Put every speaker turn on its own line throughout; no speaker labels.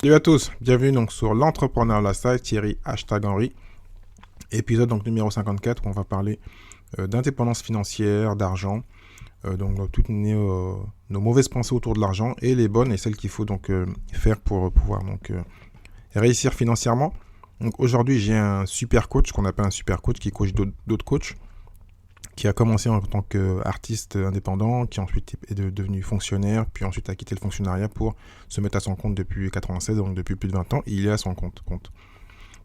Salut à tous, bienvenue donc sur l'entrepreneur lifestyle, Thierry hashtag Henry, épisode donc numéro 54 où on va parler d'indépendance financière, d'argent, donc toutes nos mauvaises pensées autour de l'argent et les bonnes et celles qu'il faut donc faire pour pouvoir donc réussir financièrement. Donc aujourd'hui j'ai un super coach qu'on appelle un super coach qui coach d'autres coachs, qui a commencé en tant qu'artiste indépendant, qui ensuite est devenu fonctionnaire, puis ensuite a quitté le fonctionnariat pour se mettre à son compte depuis 96, donc depuis plus de 20 ans, et il est à son compte.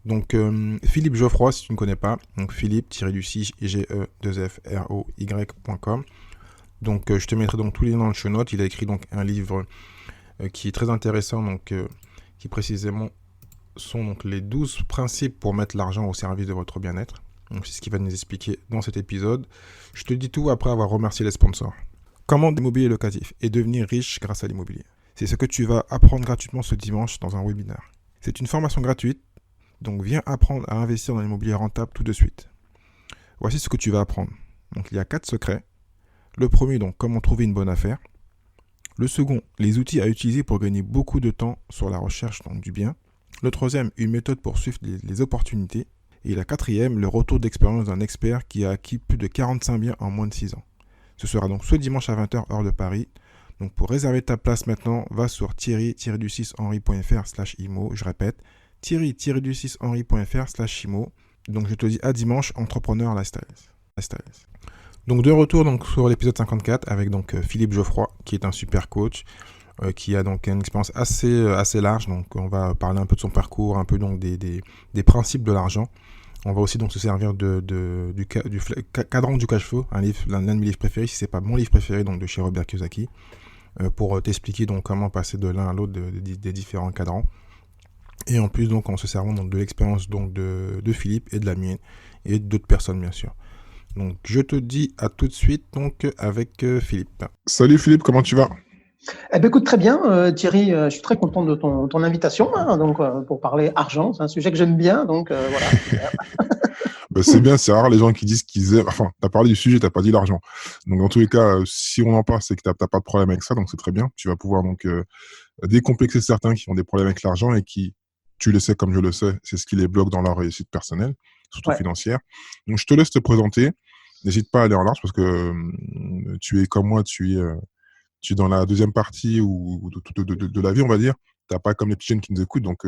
Donc Philippe Geoffroy, si tu ne connais pas, donc Philippe-du-6 GE2FROY.com. Donc je te mettrai donc tous les liens dans le show notes. Il a écrit donc un livre qui est très intéressant, donc qui précisément sont donc les 12 principes pour mettre l'argent au service de votre bien-être. Donc c'est ce qu'il va nous expliquer dans cet épisode. Je te dis tout après avoir remercié les sponsors. Comment l'immobilier locatif et devenir riche grâce à l'immobilier. C'est ce que tu vas apprendre gratuitement ce dimanche dans un webinaire. C'est une formation gratuite, donc viens apprendre à investir dans l'immobilier rentable tout de suite. Voici ce que tu vas apprendre. Donc il y a 4 secrets. Le premier, donc comment trouver une bonne affaire. Le second, les outils à utiliser pour gagner beaucoup de temps sur la recherche donc, du bien. Le troisième, une méthode pour suivre les opportunités. Et la quatrième, le retour d'expérience d'un expert qui a acquis plus de 45 biens en moins de 6 ans. Ce sera donc ce dimanche à 20h heure de Paris. Donc pour réserver ta place maintenant, va sur thierry-du6henry.fr/imo. Je répète, thierry-du6henry.fr/imo. Donc je te dis à dimanche, entrepreneur lifestyle. Donc de retour donc sur l'épisode 54 avec donc Philippe Geoffroy qui est un super coach qui a donc une expérience assez large. Donc on va parler un peu de son parcours, un peu donc des principes de l'argent. On va aussi donc se servir du cadran du cash flow, l'un de mes livres préférés, si c'est pas mon livre préféré, donc de chez Robert Kiyosaki, pour t'expliquer donc comment passer de l'un à l'autre des différents cadrans. Et en plus donc en se servant donc de l'expérience donc de Philippe et de la mienne et d'autres personnes bien sûr. Donc je te dis à tout de suite donc avec Philippe. Salut Philippe, comment tu vas?
Eh ben, écoute, très bien, Thierry, je suis très content de ton invitation, hein, donc, pour parler argent. C'est un sujet que j'aime bien, donc voilà.
Bah, c'est bien, c'est rare les gens qui disent qu'ils aiment. Enfin, t'as parlé du sujet, t'as pas dit l'argent. Donc, dans tous les cas, si on en parle, c'est que t'as pas de problème avec ça, donc c'est très bien. Tu vas pouvoir donc décomplexer certains qui ont des problèmes avec l'argent et qui, tu le sais comme je le sais, c'est ce qui les bloque dans leur réussite personnelle, surtout
Ouais.
financière. Donc, je te laisse te présenter. N'hésite pas à aller en large parce que tu es comme moi, tu es dans la deuxième partie de la vie, on va dire. T'as pas comme les petits jeunes qui nous écoutent, donc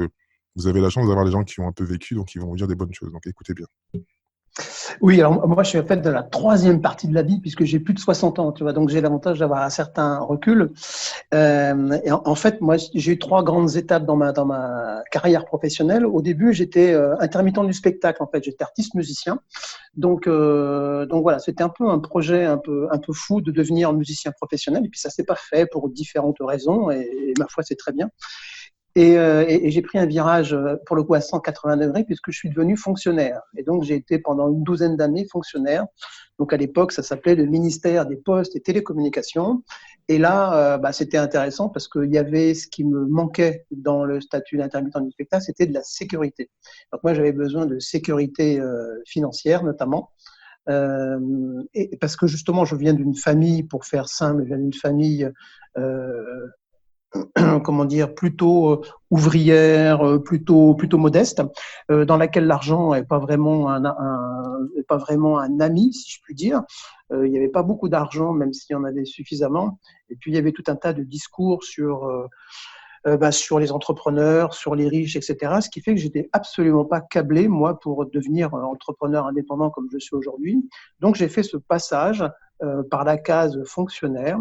vous avez la chance d'avoir des gens qui ont un peu vécu, donc ils vont vous dire des bonnes choses. Donc écoutez bien.
Oui, alors moi, je suis en fait de la troisième partie de la vie, puisque j'ai plus de 60 ans, tu vois, donc j'ai l'avantage d'avoir un certain recul. Et en fait, moi, j'ai eu trois grandes étapes dans ma carrière professionnelle. Au début, j'étais intermittent du spectacle, en fait, j'étais artiste musicien. Donc voilà, c'était un peu un projet un peu fou de devenir musicien professionnel. Et puis ça s'est pas fait pour différentes raisons. Et ma foi, c'est très bien. Et j'ai pris un virage, pour le coup, à 180 degrés, puisque je suis devenu fonctionnaire. Et donc, j'ai été pendant une douzaine d'années fonctionnaire. Donc, à l'époque, ça s'appelait le ministère des Postes et Télécommunications. Et là, c'était intéressant parce qu'il y avait ce qui me manquait dans le statut d'intermittent du spectacle, c'était de la sécurité. Donc, moi, j'avais besoin de sécurité financière, notamment. Et parce que justement, je viens d'une famille, pour faire simple, je viens d'une famille euh, comment dire, plutôt ouvrière, plutôt modeste, dans laquelle l'argent n'est pas vraiment un ami, si je puis dire. Il n'y avait pas beaucoup d'argent, même s'il y en avait suffisamment. Et puis il y avait tout un tas de discours sur les entrepreneurs, sur les riches, etc. Ce qui fait que j'étais absolument pas câblé, moi, pour devenir entrepreneur indépendant comme je suis aujourd'hui. Donc j'ai fait ce passage par la case fonctionnaire.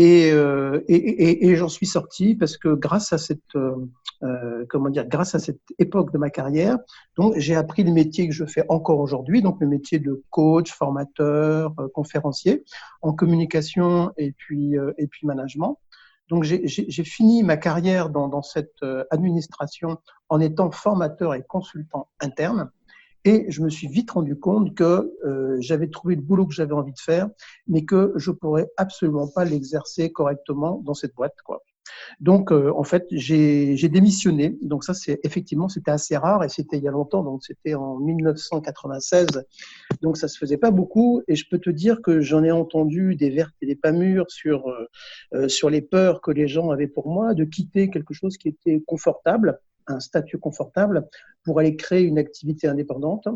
Et j'en suis sorti parce que grâce à grâce à cette époque de ma carrière, donc j'ai appris le métier que je fais encore aujourd'hui, donc le métier de coach, formateur, conférencier en communication et puis management. Donc j'ai fini ma carrière dans cette administration en étant formateur et consultant interne. Et je me suis vite rendu compte que j'avais trouvé le boulot que j'avais envie de faire, mais que je pourrais absolument pas l'exercer correctement dans cette boîte, quoi. Donc, en fait, j'ai démissionné. Donc ça, c'était assez rare et c'était il y a longtemps. Donc c'était en 1996. Donc ça se faisait pas beaucoup. Et je peux te dire que j'en ai entendu des vertes et des pas mûres sur les peurs que les gens avaient pour moi de quitter quelque chose qui était confortable, un statut confortable, pour aller créer une activité indépendante.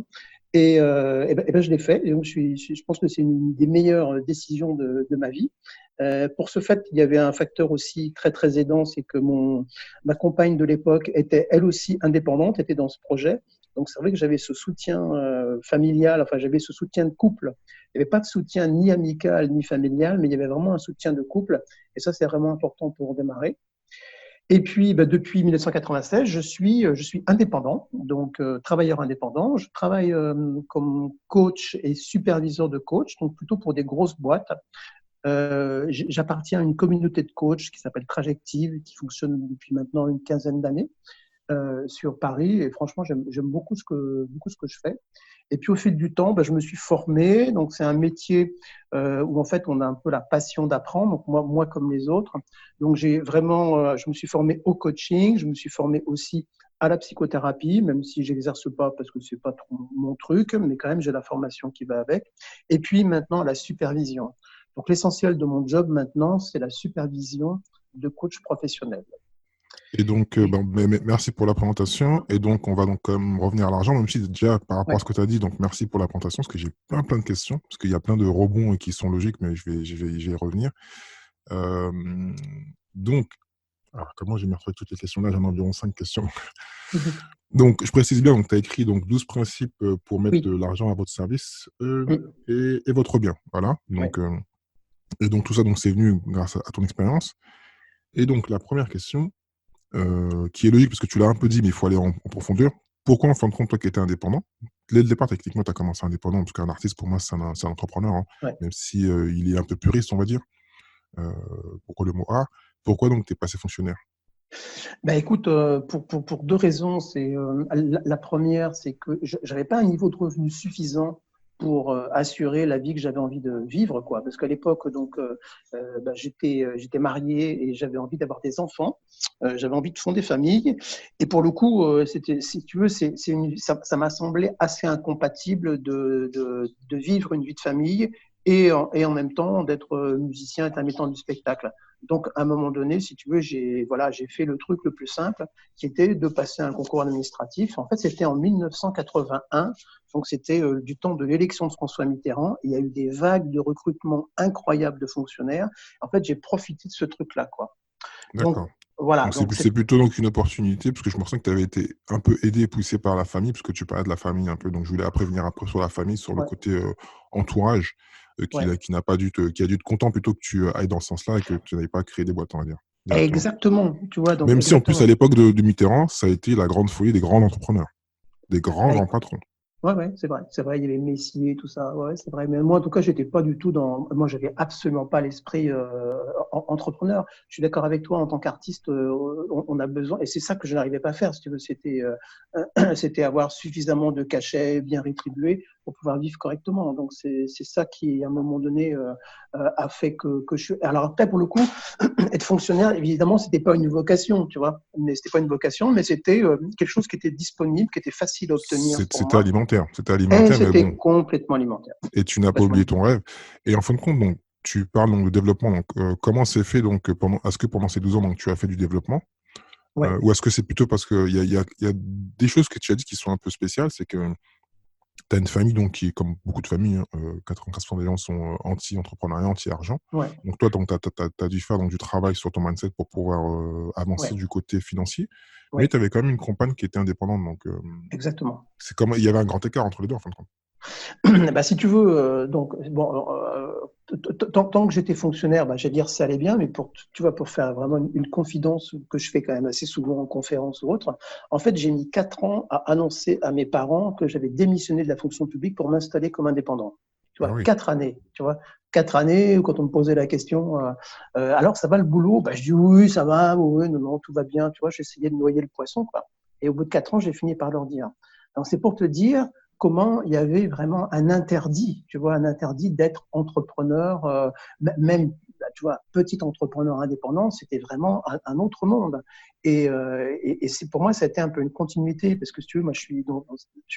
Et ben, je l'ai fait. Et donc, je pense que c'est une des meilleures décisions de ma vie. Pour ce fait, il y avait un facteur aussi très très aidant, c'est que ma compagne de l'époque était elle aussi indépendante, était dans ce projet. Donc c'est vrai que j'avais ce soutien familial, enfin j'avais ce soutien de couple. Il n'y avait pas de soutien ni amical ni familial, mais il y avait vraiment un soutien de couple. Et ça, c'est vraiment important pour démarrer. Et puis, ben, depuis 1996, je suis indépendant, donc travailleur indépendant. Je travaille comme coach et superviseur de coach, donc plutôt pour des grosses boîtes. J'appartiens à une communauté de coachs qui s'appelle Trajective, qui fonctionne depuis maintenant une quinzaine d'années sur Paris. Et franchement, j'aime beaucoup ce que je fais. Et puis au fil du temps, ben, je me suis formé. Donc c'est un métier où en fait on a un peu la passion d'apprendre. Donc moi comme les autres. Donc je me suis formé au coaching. Je me suis formé aussi à la psychothérapie, même si j'exerce pas parce que c'est pas trop mon truc, mais quand même j'ai la formation qui va avec. Et puis maintenant la supervision. Donc l'essentiel de mon job maintenant, c'est la supervision de coachs professionnels.
Et donc, merci pour la présentation. Et donc, on va donc quand même revenir à l'argent, même si déjà par rapport
Ouais.
à ce que tu as dit, donc merci pour la présentation, parce que j'ai plein de questions, parce qu'il y a plein de rebonds qui sont logiques, mais je vais y revenir. Euh, donc, alors, comment j'ai mis retrouver toutes les questions là? J'en ai environ 5 questions. Donc, je précise bien, tu as écrit donc 12 principes pour mettre
Oui.
de l'argent à votre service
Mm.
et votre bien. Voilà.
Ouais.
Donc, et donc, tout ça, donc, c'est venu grâce à ton expérience. Et donc, la première question, qui est logique parce que tu l'as un peu dit, mais il faut aller en profondeur. Pourquoi, en fin de compte, toi qui étais indépendant, dès le départ, techniquement, tu as commencé indépendant, parce qu'un artiste, pour moi, c'est un entrepreneur, hein,
Ouais.
même si il est un peu puriste, on va dire. Euh, pourquoi le mot A? Pourquoi donc tu es passé fonctionnaire?
Bah écoute, pour deux raisons. La première, c'est que je n'avais pas un niveau de revenu suffisant pour assurer la vie que j'avais envie de vivre, quoi. Parce qu'à l'époque, donc, bah, j'étais marié et j'avais envie d'avoir des enfants. J'avais envie de fonder famille. Et pour le coup, si tu veux, ça m'a semblé assez incompatible de vivre une vie de famille et en même temps d'être musicien intermittent du spectacle. Donc, à un moment donné, si tu veux, j'ai fait le truc le plus simple, qui était de passer un concours administratif. En fait, c'était en 1981, donc c'était du temps de l'élection de François Mitterrand. Il y a eu des vagues de recrutement incroyables de fonctionnaires. En fait, j'ai profité de ce truc-là, quoi. Donc,
D'accord.
voilà.
Donc, c'est plutôt donc une opportunité, parce que je me sens que tu avais été un peu aidé et poussé par la famille, parce que tu parlais de la famille un peu. Donc, je voulais après venir après sur la famille, sur le
Ouais,
côté entourage,
ouais.
qui a dû être content plutôt que tu ailles dans ce sens-là et que tu n'ailles pas créer des boîtes, on va dire, directement.
Exactement, tu vois, donc
Même si en plus, à
exactement.
l'époque de Mitterrand, ça a été la grande folie des grands entrepreneurs, des grands patrons.
Ouais, c'est vrai, il y avait Messier, tout ça, ouais, c'est vrai. Mais moi, en tout cas, j'étais pas du tout moi, j'avais absolument pas l'esprit entrepreneur. Je suis d'accord avec toi, en tant qu'artiste, on a besoin, et c'est ça que je n'arrivais pas à faire, si tu veux, c'était avoir suffisamment de cachets bien rétribués pour pouvoir vivre correctement. Donc, c'est ça qui, à un moment donné, a fait que je suis. Alors après, pour le coup, être fonctionnaire, évidemment, c'était pas une vocation, tu vois, mais c'était pas une vocation, mais c'était quelque chose qui était disponible, qui était facile à obtenir pour
C'était
moi.
alimentaire. C'était
Et
alimentaire, mais
c'était
bon.
complètement alimentaire.
Et tu n'as pas
Complètement
oublié ton
alimentaire.
rêve. Et en fin de compte, donc, tu parles donc de développement. Donc, comment c'est fait donc, est-ce que pendant ces 12 ans, donc, tu as fait du développement?
Ouais,
Ou est-ce que c'est plutôt parce qu'il y a des choses que tu as dit qui sont un peu spéciales, c'est que tu as une famille donc, qui est comme beaucoup de familles, hein, 95% des gens sont anti-entrepreneuriat, anti-argent.
ouais,
Donc toi, tu as dû faire donc, du travail sur ton mindset pour pouvoir avancer
ouais,
du côté financier. Mais
ouais,
tu avais quand même une compagne qui était indépendante. Donc
exactement.
il y avait un grand écart entre les deux en fin de compte.
Bah, si tu veux, donc, bon, tant que j'étais fonctionnaire, bah, j'allais dire ça allait bien, mais tu vois, pour faire vraiment une confidence que je fais quand même assez souvent en conférence ou autre, en fait, j'ai mis 4 ans à annoncer à mes parents que j'avais démissionné de la fonction publique pour m'installer comme indépendant. Tu
Ah
vois,
oui,
4 années, tu vois. 4 années, quand on me posait la question, alors ça va le boulot? Bah, je dis oui, ça va, oui, non, non, tout va bien, tu vois, j'essayais de noyer le poisson, quoi. Et au bout de 4 ans, j'ai fini par leur dire. Donc, c'est pour te dire comment il y avait vraiment un interdit, tu vois, un interdit d'être entrepreneur, même tu vois, petit entrepreneur indépendant, c'était vraiment un autre monde. Et c'est, pour moi, ça a été un peu une continuité, parce que si tu veux, moi, je suis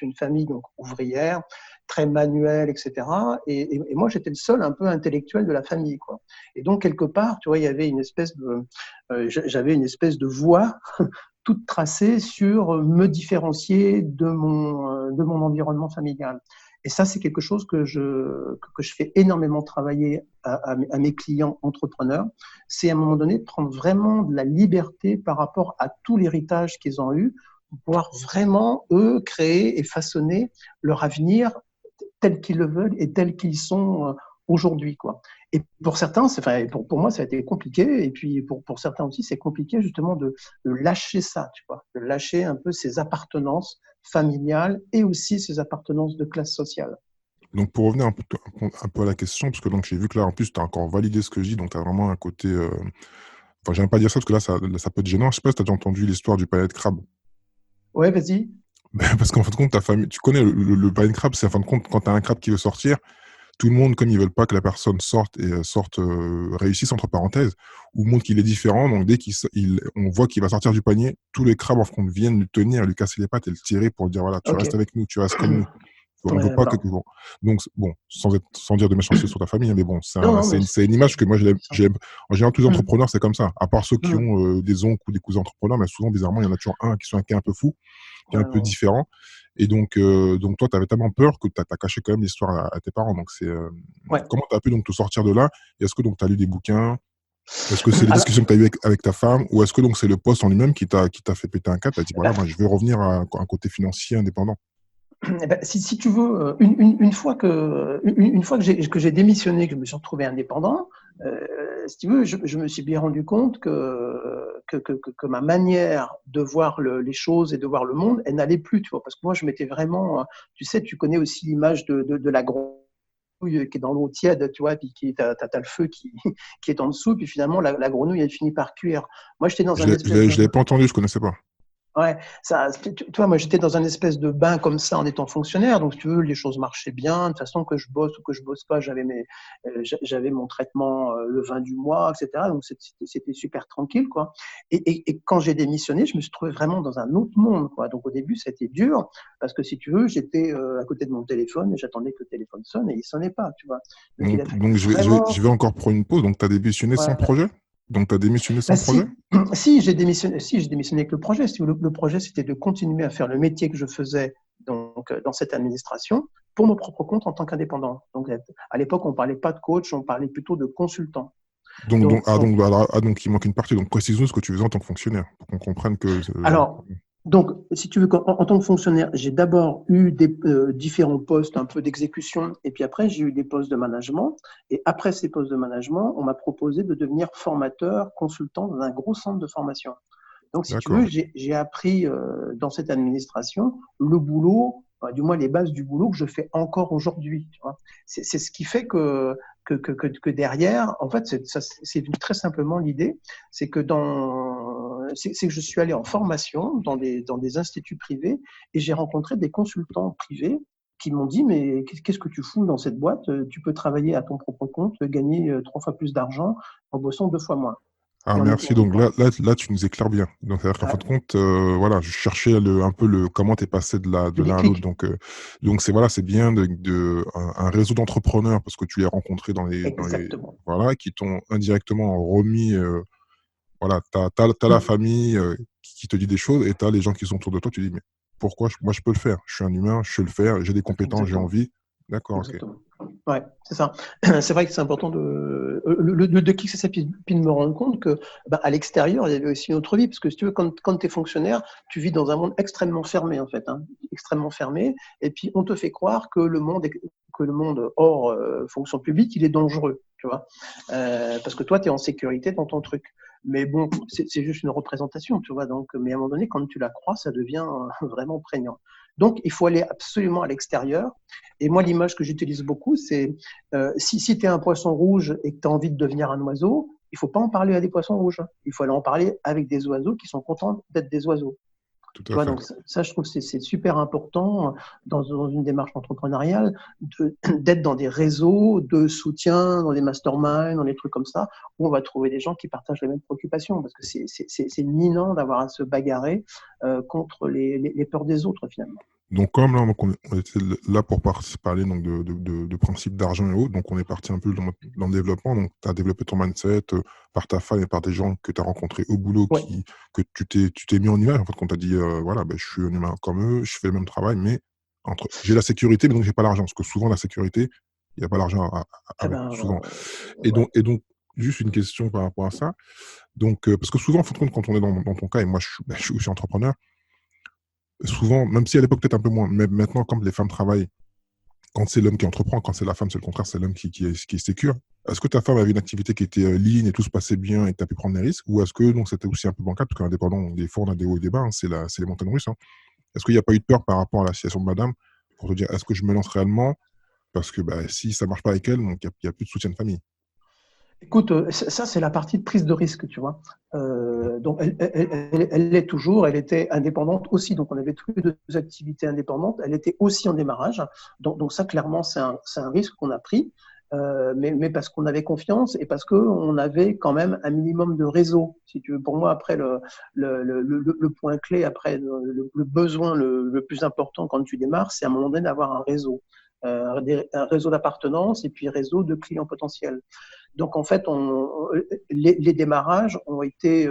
une famille donc ouvrière, très manuelle, etc. Et moi, j'étais le seul un peu intellectuel de la famille, quoi. Et donc, quelque part, tu vois, il y avait j'avais une espèce de voie toute tracée sur me différencier de mon environnement familial. Et ça, c'est quelque chose que je fais énormément travailler à mes clients entrepreneurs. C'est à un moment donné de prendre vraiment de la liberté par rapport à tout l'héritage qu'ils ont eu, pour pouvoir vraiment, eux, créer et façonner leur avenir tel qu'ils le veulent et tel qu'ils sont aujourd'hui, quoi. Et pour certains, enfin, pour moi, ça a été compliqué. Et puis pour certains aussi, c'est compliqué justement de lâcher ça, tu vois, de lâcher un peu ses appartenances familiales et aussi ses appartenances de classe sociale.
Donc, pour revenir un peu à la question, parce que donc, j'ai vu que là, en plus, tu as encore validé ce que je dis, donc tu as vraiment un côté. Enfin, j'aime pas dire ça parce que ça peut être gênant. Je sais pas si tu as déjà entendu l'histoire du palais de crabe.
Ouais, vas-y.
Ben, parce qu'en fin de compte, ta famille, tu connais le palais de crabe, c'est en fin de compte, quand tu as un crabe qui veut sortir, tout le monde, comme ils veulent pas que la personne sorte et réussisse, entre parenthèses, ou montre qu'il est différent, donc dès on voit qu'il va sortir du panier, tous les crabes en fin de compte viennent lui tenir, lui casser les pattes et le tirer pour dire voilà, tu
Ok.
restes avec nous, tu restes comme nous. On veut
Ouais,
pas
voilà.
bon. Donc, bon, sans dire de méchanceté sur ta famille, hein, mais bon,
Non, non, mais
c'est une image que moi,
ça.
j'aime. En général, tous les
Hum,
entrepreneurs, c'est comme ça. À part ceux qui
hum.
ont des oncles ou des cousins entrepreneurs, mais souvent, bizarrement, il y en a toujours un qui est un peu fou, qui est
Ouais,
un peu
ouais.
différent. Et donc toi, tu avais tellement peur que tu as caché quand même l'histoire à tes parents. Donc,
Ouais.
comment tu as pu donc te sortir de là? Et est-ce que donc tu as lu des bouquins? Est-ce que c'est les
Alors,
discussions que tu as eues avec ta femme? Ou est-ce que donc c'est le poste en lui-même qui t'a fait péter un câble? Tu as dit, voilà,
bah,
moi, je veux revenir à un côté financier indépendant.
eh ben, si tu veux, une fois que j'ai démissionné, que je me suis retrouvé indépendant, si tu veux, je me suis bien rendu compte que ma manière de voir les choses et de voir le monde, elle n'allait plus, tu vois, parce que moi, je m'étais vraiment, tu sais, tu connais aussi l'image de la grenouille qui est dans l'eau tiède, tu vois, puis t'as le feu qui est en dessous, puis finalement, la grenouille, elle finit par cuire. Moi, j'étais dans un espèce
Je l'avais pas entendu, je connaissais pas.
Ouais, tu vois, moi j'étais dans un espèce de bain comme ça en étant fonctionnaire, donc si tu veux, les choses marchaient bien. De toute façon, que je bosse ou que je bosse pas, j'avais mon traitement le 20 du mois, etc. Donc c'était super tranquille, quoi. Et quand j'ai démissionné, je me suis trouvé vraiment dans un autre monde, quoi. Donc au début, c'était dur parce que si tu veux, j'étais à côté de mon téléphone et j'attendais que le téléphone sonne et il sonnait pas, tu vois. Donc il a fallu
Donc je
vraiment.
vais encore prendre une pause. Donc, tu as démissionné sans
Ouais.
projet? Donc, tu as démissionné
Bah,
sans projet?
si j'ai démissionné avec le projet. Si le projet, c'était de continuer à faire le métier que je faisais donc, dans cette administration pour mon propre compte en tant qu'indépendant. Donc, à l'époque, on ne parlait pas de coach, on parlait plutôt de consultant.
Donc, il manque une partie. Donc, précise-nous ce que tu faisais en tant que fonctionnaire pour qu'on comprenne que.
Alors, donc, si tu veux, en tant que fonctionnaire, j'ai d'abord eu différents postes un peu d'exécution, et puis après, j'ai eu des postes de management. Et après ces postes de management, on m'a proposé de devenir formateur, consultant dans un gros centre de formation. Donc, si tu veux,
D'accord.
j'ai appris dans cette administration le boulot, du moins les bases du boulot que je fais encore aujourd'hui. C'est ce qui fait que derrière, en fait, c'est très simplement l'idée, c'est que c'est que je suis allé en formation dans des instituts privés et j'ai rencontré des consultants privés qui m'ont dit, mais qu'est-ce que tu fous dans cette boîte? Tu peux travailler à ton propre compte, gagner 3 fois plus d'argent en bossant 2 fois moins.
Ah,
Et on était
merci.
en
Donc
quoi?
là, tu nous éclaires bien. Donc, c'est-à-dire qu'en fin
Ouais,
de compte, voilà, je cherchais un peu comment t'es passé de
le
l'un à l'autre.
déclic.
Donc voilà, c'est bien un réseau d'entrepreneurs parce que tu les as rencontrés
Exactement.
voilà, qui t'ont indirectement remis, voilà, t'as la
Mm.
famille qui te dit des choses et t'as les gens qui sont autour de toi. Tu dis, mais pourquoi moi je peux le faire? Je suis un humain, je sais le faire, j'ai des compétences, j'ai
Exactement.
envie. D'accord, ok.
Exactement. Ouais, c'est ça. C'est vrai que c'est important de qui c'est ça, puis de me rendre compte que bah, à l'extérieur, il y avait aussi une autre vie. Parce que si tu veux, quand tu es fonctionnaire, tu vis dans un monde extrêmement fermé, en fait, hein, extrêmement fermé. Et puis, on te fait croire que que le monde hors fonction publique, il est dangereux, tu vois. Parce que toi, tu es en sécurité dans ton truc. Mais bon, c'est juste une représentation, tu vois. Donc, mais à un moment donné, quand tu la crois, ça devient vraiment prégnant. Donc, il faut aller absolument à l'extérieur. Et moi, l'image que j'utilise beaucoup, c'est si tu es un poisson rouge et que tu as envie de devenir un oiseau, il ne faut pas en parler à des poissons rouges. Il faut aller en parler avec des oiseaux qui sont contents d'être des oiseaux.
tout
Tu
à
vois,
fait.
donc ça, je trouve que c'est super important dans une démarche entrepreneuriale d'être dans des réseaux de soutien, dans des masterminds, dans des trucs comme ça, où on va trouver des gens qui partagent les mêmes préoccupations, parce que c'est minant d'avoir à se bagarrer contre les peurs des autres, finalement.
Donc, comme là, donc, on était là pour parler donc, de principes d'argent et autres, donc on est parti un peu dans le développement. Donc, tu as développé ton mindset par ta femme et par des gens que tu as rencontrés au boulot
Ouais.
que tu t'es mis en image. En fait, qu'on t'a dit, voilà, ben, je suis un humain comme eux, je fais le même travail, mais j'ai la sécurité, mais donc j'ai pas l'argent. Parce que souvent, la sécurité, il n'y a pas l'argent
Eh
avec,
ben,
souvent.
ouais.
Et donc, juste une question par rapport à ça. Donc, parce que souvent, en fin de compte, quand on est dans ton cas, et moi, je suis aussi entrepreneur, souvent, même si à l'époque peut-être un peu moins, mais maintenant, quand les femmes travaillent, quand c'est l'homme qui entreprend, quand c'est la femme, c'est le contraire, c'est l'homme qui est sécure. Est-ce que ta femme avait une activité qui était ligne et tout se passait bien et tu as pu prendre des risques? Ou est-ce que donc c'était aussi un peu bancal? Parce qu'indépendant, des fois, on a des hauts et des bas, hein, c'est les montagnes russes. Hein. Est-ce qu'il n'y a pas eu de peur par rapport à la situation de madame pour te dire, est-ce que je me lance réellement? Parce que bah, si ça ne marche pas avec elle, donc il n'y a plus de soutien de famille.
Écoute, ça, c'est la partie de prise de risque, tu vois. Donc, elle l'est toujours, elle était indépendante aussi, donc on avait tous les deux activités indépendantes, elle était aussi en démarrage, donc ça, clairement, c'est un risque qu'on a pris, mais parce qu'on avait confiance et parce qu'on avait quand même un minimum de réseau, si tu veux. Pour moi, après, le point clé, après, le besoin le plus important quand tu démarres, c'est à un moment donné d'avoir un réseau. Un réseau d'appartenance et puis réseau de clients potentiels. Donc, en fait, les démarrages ont été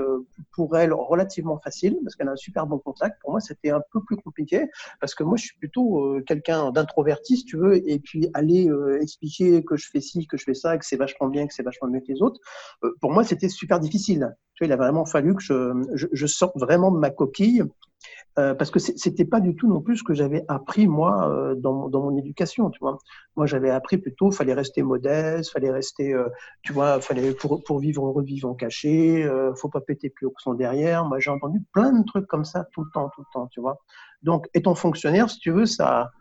pour elle relativement faciles parce qu'elle a un super bon contact. Pour moi, c'était un peu plus compliqué parce que moi, je suis plutôt quelqu'un d'introverti, si tu veux, et puis aller expliquer que je fais ci, que je fais ça, que c'est vachement bien, que c'est vachement mieux que les autres. Pour moi, c'était super difficile. Tu vois, il a vraiment fallu que je sorte vraiment de ma coquille parce que c'était pas du tout non plus ce que j'avais appris moi dans mon éducation, tu vois. Moi, j'avais appris plutôt, fallait rester modeste, fallait rester, tu vois, fallait pour vivre revivre en caché, faut pas péter plus haut que son derrière. Moi, j'ai entendu plein de trucs comme ça tout le temps, tu vois. Donc, étant fonctionnaire, si tu veux, ça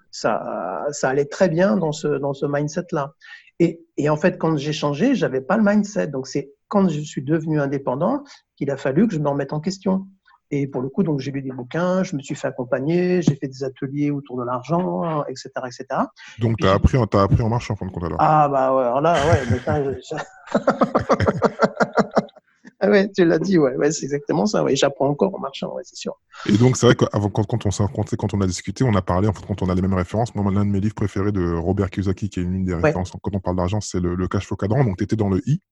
allait très bien dans ce mindset-là. Et en fait, quand j'ai changé, j'avais pas le mindset. Donc, c'est quand je suis devenu indépendant qu'il a fallu que je me remette en question. Et pour le coup, donc j'ai lu des bouquins, je me suis fait accompagner, j'ai fait des ateliers autour de l'argent, etc., etc. Et
Donc,
puis
t'as appris en marche en fin de compte alors.
ah bah ouais, alors là, ouais, mais ah ouais, tu l'as dit, ouais, c'est exactement ça. Ouais, j'apprends encore en marchant, ouais, c'est sûr.
Et donc, c'est vrai qu'avant, quand on s'est rencontrés, quand on a discuté, on a parlé, en fait, quand on a les mêmes références. Moi, l'un de mes livres préférés de Robert Kiyosaki, qui est une des
Ouais,
références quand on parle d'argent, c'est le cash flow cadran. Donc, tu étais dans le I,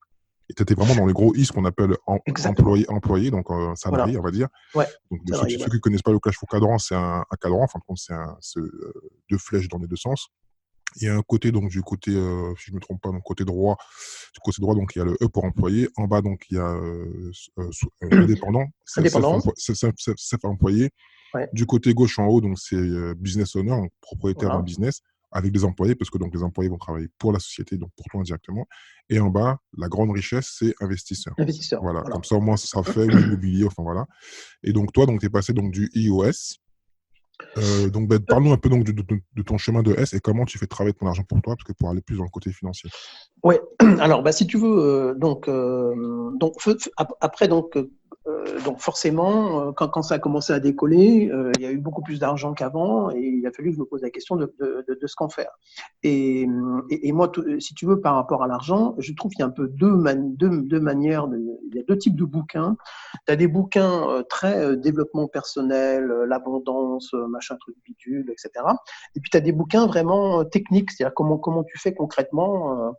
et tu étais vraiment dans le gros I, ce qu'on appelle
exactement.
employé, donc salarié,
Voilà.
on va dire.
Ouais,
Donc,
ça va,
ceux
ouais.
qui ne connaissent pas le cash flow cadran, c'est un cadran, en fin de compte, c'est deux flèches dans les deux sens. Il y a un côté, donc, du côté, si je ne me trompe pas, donc, côté droit, du côté droit, donc, il y a le E pour employé. En bas, donc, il y a indépendant, c'est
Indépendance,
self-employé.
ouais,
Du côté gauche en haut, donc c'est business owner, donc propriétaire d'un
voilà.
business, avec des employés, parce que donc les employés vont travailler pour la société, donc pour toi indirectement. Et en bas, la grande richesse, c'est investisseur.
Investisseur,
Voilà,
voilà.
comme ça au moins ça sera fait, ou l'immobilier, enfin voilà. Et donc toi, donc tu es passé donc du I au S. Donc parle-nous un peu donc de ton chemin de S et comment tu fais travailler ton argent pour toi, parce que pour aller plus dans le côté financier.
Ouais, alors bah, si tu veux, après donc forcément, quand ça a commencé à décoller, il y a eu beaucoup plus d'argent qu'avant et il a fallu que je me pose la question de ce qu'en faire. Et moi, si tu veux, par rapport à l'argent, je trouve qu'il y a un peu deux manières, il y a deux types de bouquins. Tu as des bouquins très développement personnel, l'abondance, machin truc bidule, etc. Et puis tu as des bouquins vraiment techniques, c'est-à-dire comment tu fais concrètement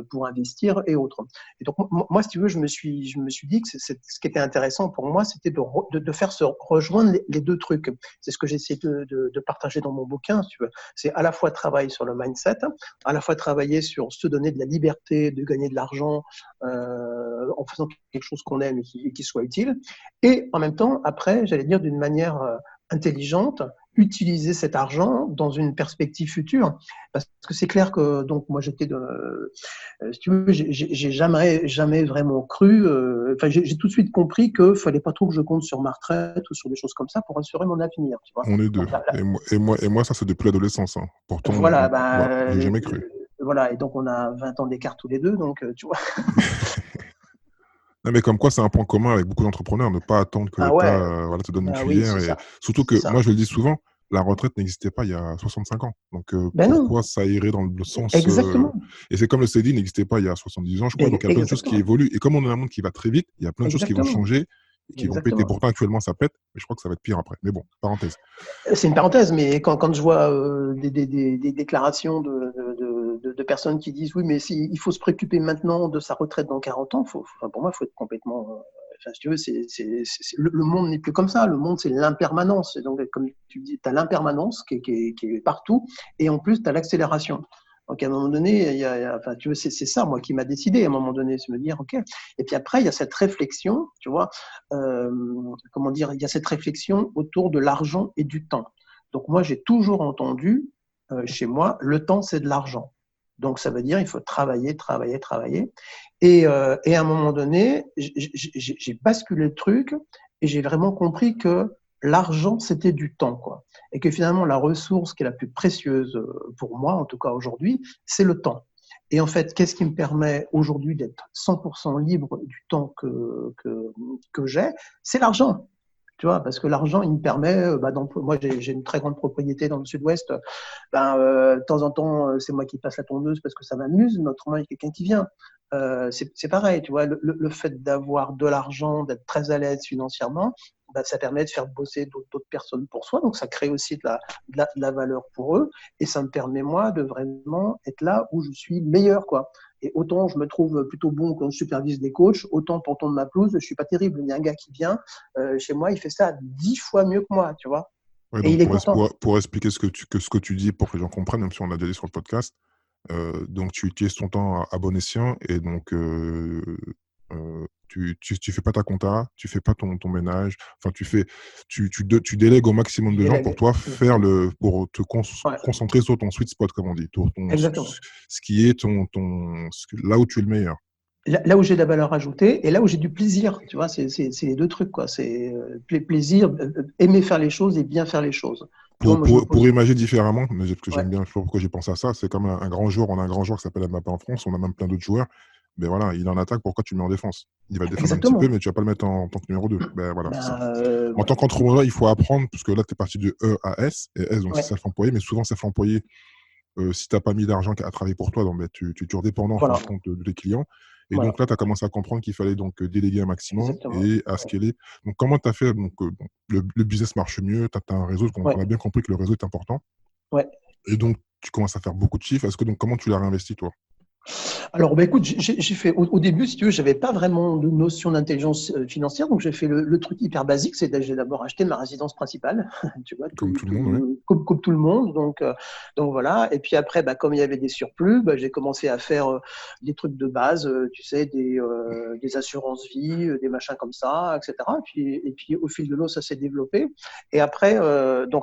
pour investir et autres. Et donc, moi, si tu veux, je me suis dit que ce qui était intéressant pour moi, c'était de faire se rejoindre les deux trucs. C'est ce que j'ai essayé de partager dans mon bouquin, si tu veux. C'est à la fois travailler sur le mindset, à la fois travailler sur se donner de la liberté, de gagner de l'argent en faisant quelque chose qu'on aime et qui soit utile. Et en même temps, après, j'allais dire d'une manière intelligente, utiliser cet argent dans une perspective future. Parce que c'est clair que, donc, moi, si tu veux, j'ai jamais vraiment cru, enfin, j'ai tout de suite compris qu'il fallait pas trop que je compte sur ma retraite ou sur des choses comme ça pour assurer mon avenir, tu vois.
On est deux.
Donc, là,
Et moi ça c'est depuis l'adolescence. Hein. Pourtant,
voilà,
voilà, j'ai jamais cru.
voilà, et donc on a 20 ans d'écart tous les deux, donc tu vois.
Non, mais comme quoi, c'est un point commun avec beaucoup d'entrepreneurs, ne pas attendre que
Ah
l'État
ouais,
voilà, te donne une
ah oui,
cuillère.
c'est
Et
ça.
surtout
C'est
que,
ça.
moi, je le dis souvent, la retraite n'existait pas il y a 65 ans. Donc,
Ben non,
pourquoi ça irait dans le sens.
exactement.
Et c'est comme le CDI n'existait pas il y a 70 ans, je crois. Donc, il y a plein de choses qui
Exactement.
évoluent. Et comme on a un monde qui va très vite, il y a plein de choses qui vont
Exactement.
changer et qui vont péter.
Exactement.
Pourtant, actuellement, ça pète, mais je crois que ça va être pire après. Mais bon, parenthèse.
C'est une parenthèse, mais quand je vois des déclarations de personnes qui disent oui, mais il faut se préoccuper maintenant de sa retraite dans 40 ans, enfin, pour moi, il faut être complètement. Enfin, si tu veux, le monde n'est plus comme ça. Le monde, c'est l'impermanence. Et donc, comme tu dis, tu as l'impermanence qui est partout, et en plus, tu as l'accélération. Donc, à un moment donné, enfin, tu veux, c'est ça, moi, qui m'a décidé à un moment donné, c'est me dire, OK. Et puis après, il y a cette réflexion, tu vois, euh, comment dire, il y a cette réflexion autour de l'argent et du temps. Donc moi, j'ai toujours entendu chez moi, le temps, c'est de l'argent. Donc ça veut dire il faut travailler, travailler, travailler. Et à un moment donné, j'ai basculé le truc et j'ai vraiment compris que l'argent, c'était du temps, quoi. Et que finalement, la ressource qui est la plus précieuse pour moi, en tout cas aujourd'hui, c'est le temps. Et en fait, qu'est-ce qui me permet aujourd'hui d'être 100% libre du temps que j'ai? C'est l'argent. Tu vois, parce que l'argent, il me permet, moi j'ai une très grande propriété dans le sud-ouest, de temps en temps, c'est moi qui passe la tondeuse parce que ça m'amuse, mais autrement, il y a quelqu'un qui vient. C'est pareil, tu vois, le fait d'avoir de l'argent, d'être très à l'aise financièrement, ça permet de faire bosser d'autres personnes pour soi, donc ça crée aussi de la valeur pour eux, et ça me permet, moi, de vraiment être là où je suis meilleur, quoi. Et autant je me trouve plutôt bon quand je supervise des coachs, autant tonton de ma pelouse, je suis pas terrible. Il y a un gars qui vient chez moi, il fait ça 10 fois mieux que moi, tu vois,
Ouais,
et
donc
il est content.
pour expliquer ce que tu dis, pour que les gens comprennent, même si on l'a déjà dit sur le podcast, donc tu utilises ton temps à bon escient et donc tu fais pas ta compta, tu fais pas ton ménage, enfin tu délègues au maximum
Je
de gens pour
délègue.
toi faire
Exactement.
pour te
Ouais,
concentrer sur ton sweet spot, comme on dit,
exactement.
ce qui est là où tu es le meilleur.
Là où j'ai de la valeur ajoutée et là où j'ai du plaisir, tu vois, c'est les deux trucs, quoi. C'est plaisir, aimer faire les choses et bien faire les choses. Tu vois, moi, je me
Pour
pose.
imaginer différemment, mais parce que
Ouais,
j'aime bien, je sais pas pourquoi j'ai pensé à ça, c'est comme un grand joueur, on a un grand joueur qui s'appelle Mbappé en France, on a même plein d'autres joueurs, mais voilà, il est en attaque, pourquoi tu le mets en défense? Il va défendre un petit peu,
exactement.
mais tu vas pas le mettre en tant que numéro 2. Ben voilà, c'est ça.
Ben,
En tant
voilà.
qu'entrepreneur, il faut apprendre, parce que là, tu es parti de E à S, et S, donc c'est
Ouais,
self-employé, mais souvent, self-employé, si tu n'as pas mis d'argent à travailler pour toi, donc, ben, tu es redépendant en fin
voilà,
de compte de tes clients. Et
voilà,
donc là, tu as commencé à comprendre qu'il fallait donc déléguer un maximum
exactement.
et à scaler. Donc, comment tu as fait donc, le business marche mieux, tu as un réseau,
Ouais,
on a bien compris que le réseau est important.
ouais.
Et donc, tu commences à faire beaucoup de chiffres. Est-ce que donc, comment tu l'as réinvesti, toi?
Alors, bah, écoute, j'ai fait au début, si tu veux, j'avais pas vraiment de notion d'intelligence financière, donc j'ai fait le truc hyper basique, c'est que j'ai d'abord acheté ma résidence principale, tu vois,
Comme tout le monde, oui.
comme tout le monde, donc voilà. Et puis après, bah, comme il y avait des surplus, bah, j'ai commencé à faire des trucs de base, tu sais, des assurances vie, des machins comme ça, etc. Et puis au fil de l'eau, ça s'est développé. Et après,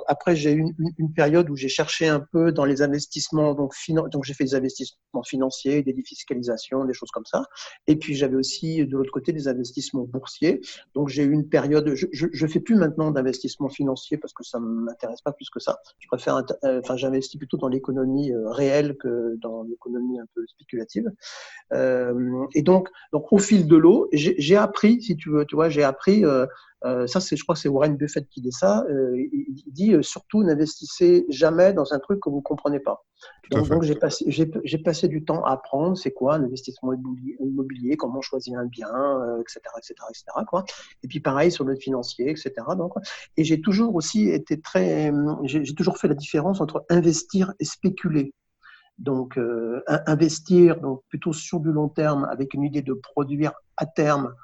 après j'ai eu une période où j'ai cherché un peu dans les investissements, donc j'ai fait des investissements financiers, des défiscalisations, des choses comme ça. Et puis j'avais aussi de l'autre côté des investissements boursiers. Donc j'ai eu une période, je fais plus maintenant d'investissement financier parce que ça m'intéresse pas plus que ça. Je préfère, enfin j'investis plutôt dans l'économie réelle que dans l'économie un peu spéculative. Et donc au fil de l'eau, j'ai appris, si tu veux, tu vois, j'ai appris. Ça, je crois que c'est Warren Buffett qui dit ça. Il dit surtout n'investissez jamais dans un truc que vous ne comprenez pas.
Tout à
Donc
fait.
j'ai passé du temps à apprendre c'est quoi un investissement immobilier, comment choisir un bien, etc., etc., etc., quoi. Et puis pareil sur le financier, etc. Donc, et j'ai toujours aussi été j'ai toujours fait la différence entre investir et spéculer. Donc, investir donc plutôt sur du long terme avec une idée de produire à terme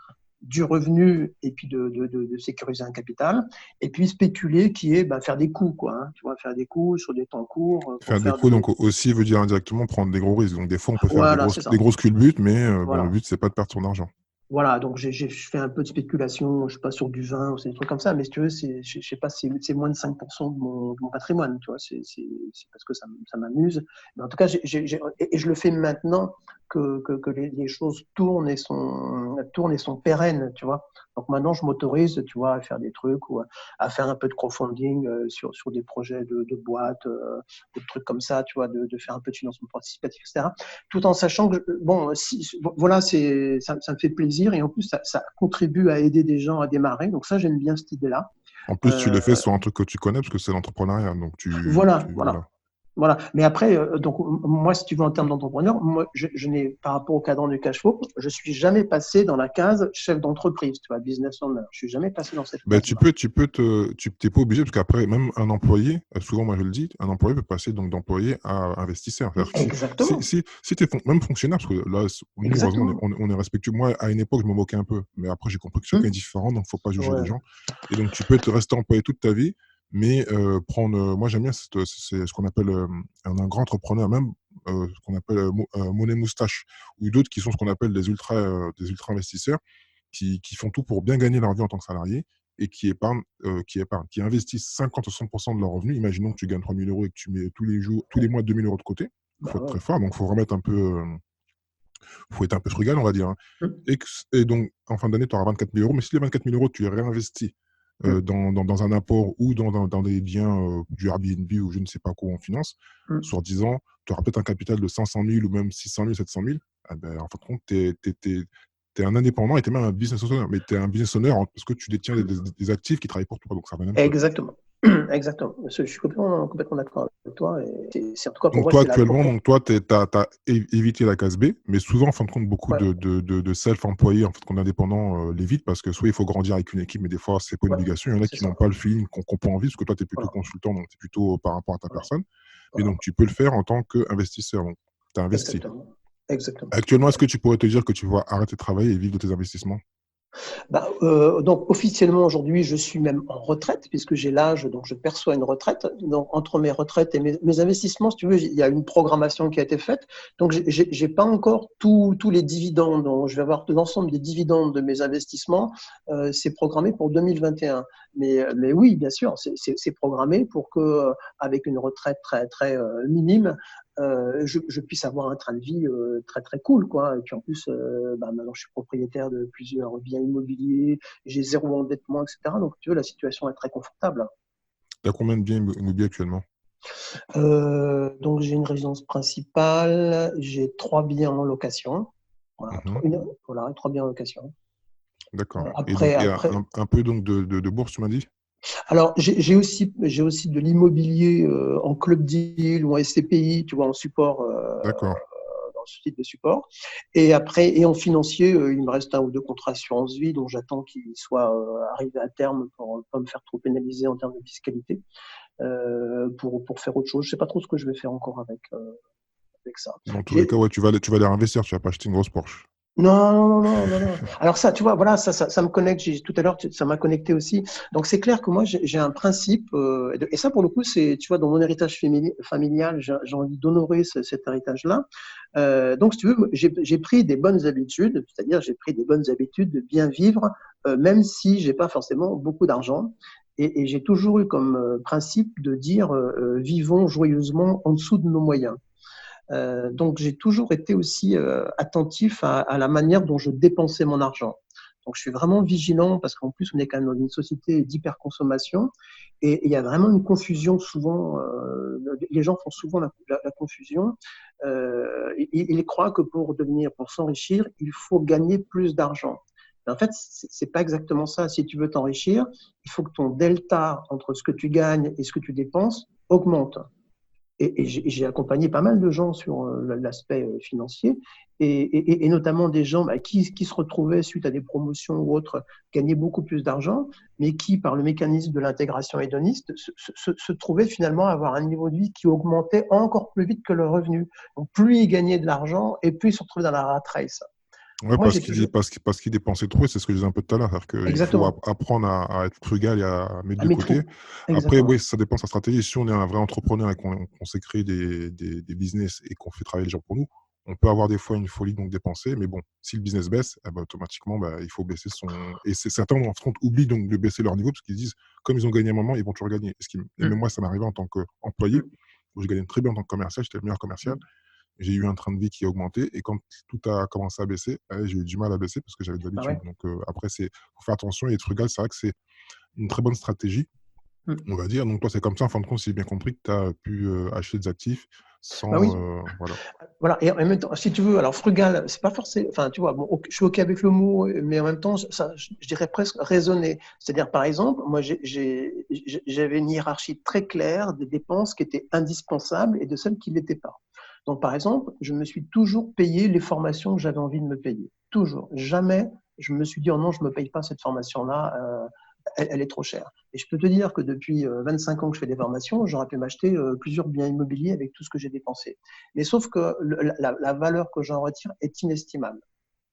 du revenu et puis de sécuriser un capital. Et puis spéculer qui est faire des coups, quoi. Hein, tu vois, faire des coups sur des temps courts pour
Faire des
faire
coups,
des.
donc aussi veut dire indirectement prendre des gros risques. Donc des fois, on peut faire
Voilà, c'est
des
ça.
grosses culbutes, mais bon, le
Voilà.
but, c'est pas de perdre son argent.
Voilà, donc j'ai fait un peu de spéculation, je sais pas, sur du vin ou des trucs comme ça, mais si tu veux, je sais pas, c'est moins de 5% de mon patrimoine, tu vois, c'est parce que ça m'amuse. Mais en tout cas, et je le fais maintenant que les choses tournent et sont pérennes, tu vois. Donc maintenant, je m'autorise, tu vois, à faire des trucs ou à faire un peu de crowdfunding sur des projets de boîtes, de trucs comme ça, tu vois, de faire un peu de financement participatif, etc. Tout en sachant que, bon, voilà, ça me fait plaisir et en plus, ça contribue à aider des gens à démarrer. Donc ça, j'aime bien cette idée-là.
En plus, tu le fais sur un truc que tu connais parce que c'est l'entrepreneuriat. Donc,
Voilà, voilà.
voilà.
Voilà. Mais après, donc, moi, si tu veux, en termes d'entrepreneur, moi, je n'ai, par rapport au cadran du cash flow, je suis jamais passé dans la case chef d'entreprise, tu vois, business owner. Je suis jamais passé dans cette
Ben,
case-là.
tu t'es pas obligé parce qu'après, même un employé, souvent, moi, je le dis, un employé peut passer donc d'employé à investisseur. C'est-à-dire que
Exactement.
si tu es même fonctionnaire, parce que là, nous, heureusement,
Exactement.
on est respectueux. Moi, à une époque, je me moquais un peu, mais après, j'ai compris que chacun est différent, donc faut pas juger les
Ouais.
gens. Et donc, tu peux être resté employé toute ta vie, mais prendre. Moi, j'aime bien c'est ce qu'on appelle un grand entrepreneur, même ce qu'on appelle monnaie moustache, ou d'autres qui sont ce qu'on appelle des ultra investisseurs, qui font tout pour bien gagner leur vie en tant que salarié et qui investissent 50 ou 100% de leurs revenus. Imaginons que tu gagnes 3 000 euros et que tu mets tous les mois 2 000 euros de côté. Il
Bah
faut être
ouais.
très fort, donc il faut remettre un peu, faut être un peu frugal, on va dire, hein.
Hum,
Et donc, en fin d'année, tu auras 24 000 euros, mais si les 24 000 euros, tu les réinvestis
hum,
dans un apport ou dans des biens, du Airbnb ou je ne sais pas quoi en finance,
hum.
sur 10 ans, tu auras peut-être un capital de 500 000 ou même 600 000, 700 000. Ah ben, en fin de compte, tu es un indépendant et tu es même un business owner. Mais tu es un business owner parce que tu détiens des actifs qui travaillent pour toi. Donc, ça va la même chose.
Exactement. Exactement. Je suis complètement d'accord avec toi. Et en tout cas, pour
Donc
moi,
toi
c'est la
actuellement,
proportion.
donc toi, tu as évité la case B, mais souvent, en fin de compte, beaucoup
Ouais,
de self-employés, en fait, qu'on est indépendants, l'évitent parce que soit il faut grandir avec une équipe, mais des fois, c'est pas une
ouais,
obligation. Il y en a
c'est
qui
ça.
n'ont pas le feeling qu'on peut envie, parce que toi, tu es plutôt
Voilà,
consultant, donc tu es plutôt par rapport à ta
voilà,
personne. Mais
voilà.
donc, tu peux le faire en tant qu'investisseur. Donc, tu as investi.
Exactement. Exactement.
Actuellement, est-ce que tu pourrais te dire que tu vas arrêter de travailler et vivre de tes investissements?
Bah, donc officiellement aujourd'hui, je suis même en retraite puisque j'ai l'âge, donc je perçois une retraite. Donc entre mes retraites et mes investissements, si tu veux, il y a une programmation qui a été faite. Donc j'ai pas encore tous les dividendes. Donc je vais avoir l'ensemble des dividendes de mes investissements. C'est programmé pour 2021. Mais oui, bien sûr, c'est programmé pour que avec une retraite très minime, je puisse avoir un train de vie très très cool, quoi. Et puis en plus, bah, maintenant je suis propriétaire de plusieurs biens immobiliers, j'ai zéro endettement, etc. Donc tu vois, la situation est très confortable.
Tu as combien de biens immobiliers actuellement?
Donc j'ai une résidence principale, j'ai 3 biens en location. Voilà,
Mhm.
voilà, 3 biens en location.
D'accord. Et donc,
Après,
il y a
après,
un peu donc de bourse, tu m'as dit?
alors j'ai aussi de l'immobilier en club deal ou en SCPI, tu vois, en support.
D'accord.
Dans ce type de support. Et après, et en financier, il me reste un ou deux contrats assurance vie dont j'attends qu'ils soient arrivés à terme pour ne pas me faire trop pénaliser en termes de fiscalité, pour faire autre chose. Je ne sais pas trop ce que je vais faire encore avec ça.
Dans tous les cas,
J'ai,
ouais, tu vas les réinvestir, tu vas pas acheter une grosse Porsche.
non, non, non, non, non. Alors ça, tu vois, voilà, ça me connecte. Tout à l'heure, ça m'a connecté aussi. Donc c'est clair que moi, j'ai un principe, et ça pour le coup, c'est, tu vois, dans mon héritage familial, j'ai envie d'honorer cet héritage-là. Donc si tu veux, j'ai pris des bonnes habitudes, c'est-à-dire j'ai pris des bonnes habitudes de bien vivre, même si j'ai pas forcément beaucoup d'argent. Et j'ai toujours eu comme principe de dire, vivons joyeusement en dessous de nos moyens. Donc j'ai toujours été aussi attentif à la manière dont je dépensais mon argent. Donc je suis vraiment vigilant parce qu'en plus on est quand même dans une société d'hyperconsommation et il y a vraiment une confusion souvent. Les gens font souvent la confusion. Ils croient que pour s'enrichir, il faut gagner plus d'argent. Mais en fait, c'est pas exactement ça. Si tu veux t'enrichir, il faut que ton delta entre ce que tu gagnes et ce que tu dépenses augmente. Et j'ai accompagné pas mal de gens sur l'aspect financier et notamment des gens qui se retrouvaient suite à des promotions ou autres gagner beaucoup plus d'argent, mais qui, par le mécanisme de l'intégration hédoniste, se trouvaient finalement avoir un niveau de vie qui augmentait encore plus vite que le revenu. Donc plus ils gagnaient de l'argent et plus ils se retrouvaient dans la rat race.
Ouais,
Moi, j'ai toujours...
parce qu'il dépensait trop, et c'est ce que je disais un peu tout à l'heure. C'est-à-dire qu'il faut
Exactement.
apprendre à être frugal et à mettre
À
de côté.
maîtriser.
Après, oui,
Exactement.
ça dépend de sa stratégie. Si on est un vrai entrepreneur et qu'on sait créer des business et qu'on fait travailler les gens pour nous, on peut avoir des fois une folie donc dépenser. Mais bon, si le business baisse, eh ben, automatiquement, bah, il faut baisser son. Et certains, en fin de compte, oublient donc de baisser leur niveau parce qu'ils disent, comme ils ont gagné un moment, ils vont toujours gagner. Et même
Hum,
moi, ça m'est arrivé en tant qu'employé,
hum,
où je gagnais très bien en tant que commercial, j'étais le meilleur commercial.
hum.
j'ai eu un train de vie qui a augmenté. Et quand tout a commencé à baisser, j'ai eu du mal à baisser parce que j'avais de
Bah
l'habitude.
ouais.
Donc après, faut faire attention et être frugal. C'est vrai que c'est une très bonne stratégie,
Mm.
on va dire. Donc toi, c'est comme ça, en fin de compte, si j'ai bien compris, que tu as pu acheter des actifs
Bah
sans...
oui.
voilà.
Voilà, et en même temps, si tu veux, alors frugal, c'est pas forcément, enfin, tu vois, bon, je suis OK avec le mot, mais en même temps, ça, je dirais presque raisonné. C'est-à-dire, par exemple, moi, j'avais une hiérarchie très claire des dépenses qui étaient indispensables et de celles qui ne l'étaient pas. Donc, par exemple, je me suis toujours payé les formations que j'avais envie de me payer. Toujours. Jamais je me suis dit, oh non, je me paye pas cette formation-là, elle est trop chère. Et je peux te dire que depuis 25 ans que je fais des formations, j'aurais pu m'acheter plusieurs biens immobiliers avec tout ce que j'ai dépensé. Mais sauf que la valeur que j'en retire est inestimable.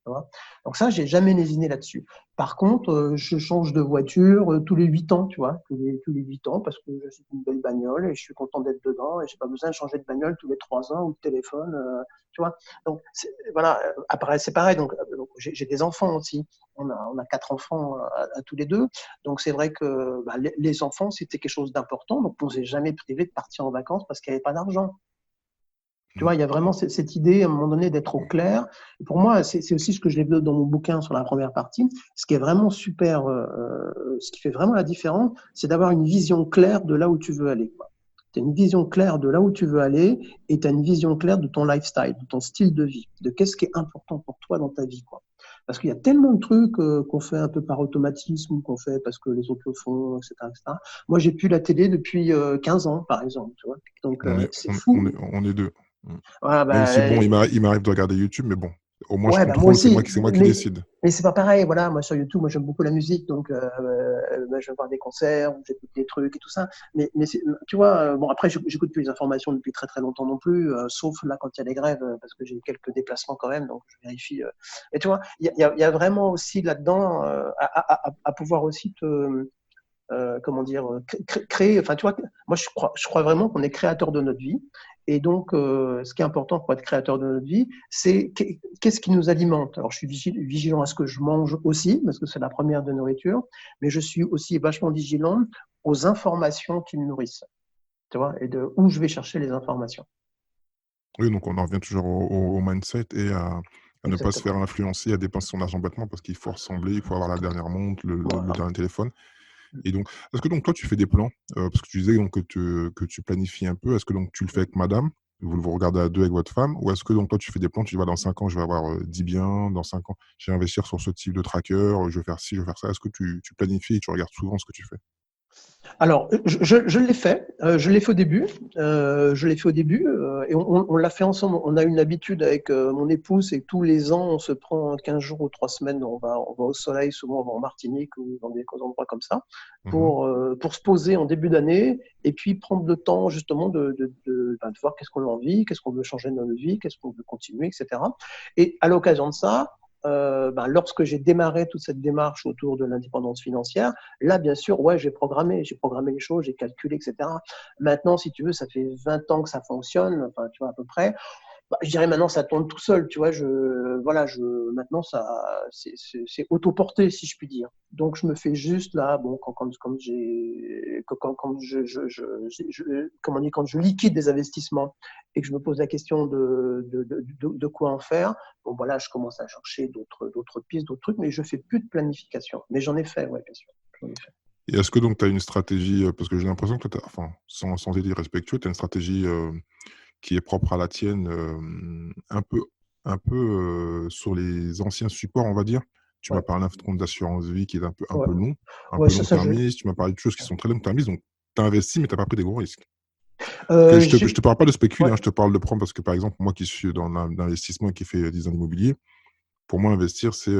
Tu vois. Donc ça, j'ai jamais lésiné là-dessus. Par contre, je change de voiture tous les 8 ans, tu vois, tous les 8 ans, parce que c'est une belle bagnole et je suis content d'être dedans et j'ai pas besoin de changer de bagnole tous les 3 ans ou de téléphone, tu vois. Donc voilà, après c'est pareil. Donc j'ai des enfants aussi. On a 4 enfants à tous les deux. Donc c'est vrai que bah, les enfants, c'était quelque chose d'important. Donc on s'est jamais privé de partir en vacances parce qu'il n'y avait pas d'argent. Tu vois, il y a vraiment cette idée, à un moment donné, d'être au clair. Et pour moi, c'est aussi ce que je développe dans mon bouquin sur la première partie. Ce qui est vraiment super, ce qui fait vraiment la différence, c'est d'avoir une vision claire de là où tu veux aller. Tu as une vision claire de là où tu veux aller et tu as une vision claire de ton lifestyle, de ton style de vie, de qu'est-ce qui est important pour toi dans ta vie, quoi. Parce qu'il y a tellement de trucs qu'on fait un peu par automatisme, qu'on fait parce que les autres le font, etc., etc. Moi, j'ai plus la télé depuis 15 ans, par exemple. Tu vois. Donc,
On est,
c'est
on, on
fou.
est, on est deux. Mm.
Voilà,
Même si,
bah,
bon, il m'arrive de regarder YouTube, mais bon, au moins je
ouais, bah moi
contrôle,
aussi,
c'est moi qui décide.
mais c'est pas pareil. Voilà, moi sur YouTube, moi j'aime beaucoup la musique, donc bah, je vais voir des concerts, j'écoute des trucs et tout ça. Mais tu vois, bon après j'écoute plus les informations depuis très très longtemps non plus, sauf là quand il y a des grèves, parce que j'ai quelques déplacements quand même, donc je vérifie. Et tu vois, il y a vraiment aussi là-dedans à pouvoir aussi te comment dire, créer. Enfin, tu vois, moi je crois vraiment qu'on est créateur de notre vie. Et donc, ce qui est important pour être créateur de notre vie, c'est qu'est-ce qui nous alimente. Alors, je suis vigilant à ce que je mange aussi, parce que c'est la première de nourriture, mais je suis aussi vachement vigilant aux informations qui me nourrissent, tu vois, et de où je vais chercher les informations.
Oui, donc on en revient toujours au mindset et à ne pas se faire
Exactement.
influencer, à dépenser son argent bêtement parce qu'il faut ressembler, il faut avoir la dernière montre, le
Voilà.
dernier téléphone. Et donc, est-ce que donc toi, tu fais des plans? Parce que tu disais donc que tu planifies un peu. Est-ce que donc tu le fais avec madame? Vous regardez à deux avec votre femme? Ou est-ce que donc toi, tu fais des plans, tu dis, bah, dans 5 ans, je vais avoir 10 biens, dans 5 ans, je vais investir sur ce type de tracker, je vais faire ci, je vais faire ça. Est-ce que tu planifies et tu regardes souvent ce que tu fais?
Alors, je l'ai fait. Je l'ai fait au début. Je l'ai fait au début et on l'a fait ensemble. On a une habitude avec mon épouse et tous les ans, on se prend 15 jours ou 3 semaines. On va au soleil, souvent on va en Martinique ou dans des endroits comme ça,
Mhm.
pour se poser en début d'année et puis prendre le temps justement de voir qu'est-ce qu'on a envie, qu'est-ce qu'on veut changer dans notre vie, qu'est-ce qu'on veut continuer, etc. Et à l'occasion de ça, lorsque j'ai démarré toute cette démarche autour de l'indépendance financière, là, bien sûr, ouais, j'ai programmé les choses, j'ai calculé, etc. Maintenant, si tu veux, ça fait 20 ans que ça fonctionne, enfin, tu vois, à peu près. Bah, je dirais maintenant, ça tourne tout seul, tu vois. Maintenant, c'est autoporté, si je puis dire. Donc, je me fais juste là, bon, comment on dit, quand je liquide des investissements et que je me pose la question de quoi en faire, bon, voilà, je commence à chercher d'autres pistes, d'autres trucs, mais je fais plus de planification. Mais j'en ai fait, ouais, bien sûr. J'en ai fait.
Et est-ce que donc tu as une stratégie, parce que j'ai l'impression que toi, enfin, sans être irrespectueux, tu as une stratégie qui est propre à la tienne, un peu sur les anciens supports, on va dire. Tu m'as
Ouais,
parlé d'un compte d'assurance vie qui est
ouais,
un
ouais,
peu
ça, je.
long-termiste. Tu m'as parlé de choses qui sont très long-termistes. Donc, tu as investi, mais tu n'as pas pris des gros risques. Je
J'ai.
te parle pas de spéculer,
Ouais.
hein, je te parle de prendre parce que, par exemple, moi qui suis dans l'investissement et qui fait 10 ans d'immobilier, pour moi, investir, c'est.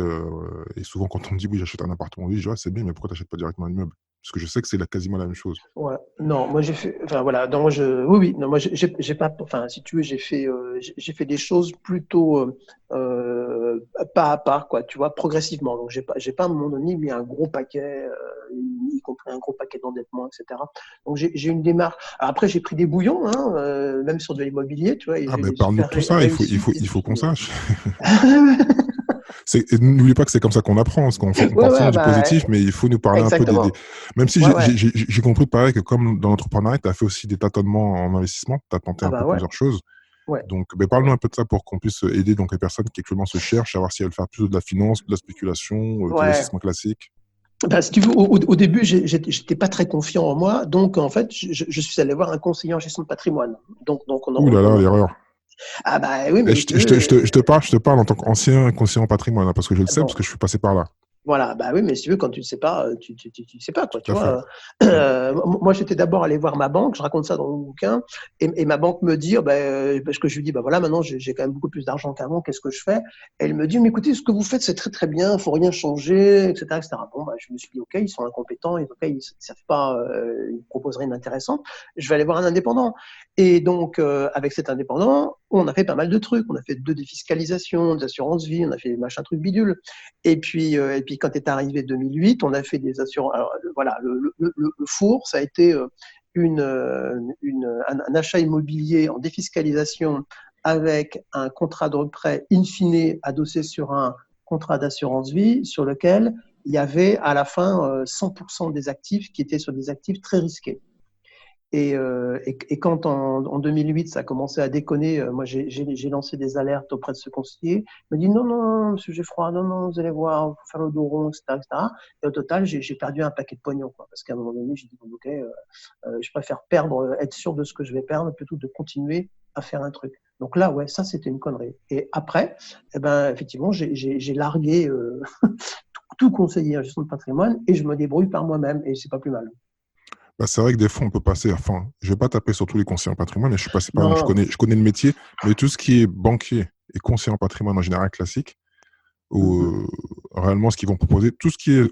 Et souvent, quand on me dit oui, j'achète un appartement, oui, je dis ouais, c'est bien, mais pourquoi tu n'achètes pas directement un immeuble? Parce que je sais que c'est quasiment la même chose.
Ouais. Non, moi j'ai fait, enfin voilà, non, oui, oui, non, moi j'ai pas, enfin si tu veux, j'ai fait des choses plutôt pas à pas, quoi, tu vois, progressivement. Donc j'ai pas à un moment donné mis un gros paquet, y compris un gros paquet d'endettement, etc. Donc j'ai une démarche. Alors, après j'ai pris des bouillons, hein, même sur de l'immobilier, tu vois, et
Ah
j'ai eu
ben
des
parle-nous
super
de tout ça,
réussites. Et
il faut qu'on
puis,
sache. N'oublie pas que c'est comme ça qu'on apprend, parce qu'on
ouais,
part souvent
ouais,
du
bah
positif, mais il faut nous parler un peu
exactement.
Même si
Ouais, ouais.
j'ai compris pareil que comme dans l'entrepreneuriat, tu as fait aussi des tâtonnements en investissement, tu as tenté
Ah
un peu
bah ouais.
plusieurs choses.
Ouais.
Donc, ben, parle-nous un peu de ça pour qu'on puisse aider donc, les personnes qui actuellement se cherchent à voir si elles veulent faire plus de la finance, de la spéculation, de
Ouais.
l'investissement classique.
Ben, si tu veux, au début, j'étais pas très confiant en moi, donc en fait, je suis allé voir un conseiller en gestion de patrimoine. Donc
Ouh là là, l'erreur.
ah bah oui,
Et
mais si tu veux,
je te parle en tant qu'ancien conseiller en patrimoine, hein, parce que je le sais, parce
bon,
que je suis passé par là.
voilà, bah oui, mais si tu veux, quand tu ne sais pas, tu sais pas, quoi, tu
Tout à fait.
vois. Moi, j'étais d'abord allé voir ma banque, je raconte ça dans mon bouquin, et ma banque me dit, parce que je lui dis, bah voilà, maintenant j'ai quand même beaucoup plus d'argent qu'avant, qu'est-ce que je fais? Et elle me dit, mais écoutez, ce que vous faites, c'est très très bien, il faut rien changer, etc., etc. Bon, bah, je me suis dit, ok, ils sont incompétents, ok, ils ne savent pas, ils proposent rien d'intéressant, je vais aller voir un indépendant. Et donc, avec cet indépendant, on a fait pas mal de trucs, on a fait 2 défiscalisations, des assurances vie, on a fait machin truc bidule. Et puis quand est arrivé 2008, on a fait des assurances. Alors, voilà, le four, ça a été un achat immobilier en défiscalisation avec un contrat de prêt in fine adossé sur un contrat d'assurance vie sur lequel il y avait à la fin 100% des actifs qui étaient sur des actifs très risqués. Et quand en 2008, ça a commencé à déconner, moi j'ai lancé des alertes auprès de ce conseiller. Il m'a dit non, non, monsieur Geffroy, non, non, vous allez voir, il faut faire le dos rond, etc., etc. Et au total, j'ai perdu un paquet de pognon, quoi, parce qu'à un moment donné, j'ai dit, bon, ok, je préfère perdre, être sûr de ce que je vais perdre plutôt que de continuer à faire un truc. Donc là, ouais, ça, c'était une connerie. Et après, eh ben, effectivement, j'ai largué tout conseiller en gestion de patrimoine et je me débrouille par moi-même et c'est pas plus mal.
Bah, c'est vrai que des fois, on peut passer, enfin, je vais pas taper sur tous les conseillers en patrimoine, mais je suis passé par, donc
Non.
je connais le métier, mais tout ce qui est banquier et conseiller en patrimoine en général classique, ou
Mm-hmm.
réellement ce qu'ils vont proposer, tout ce qui est,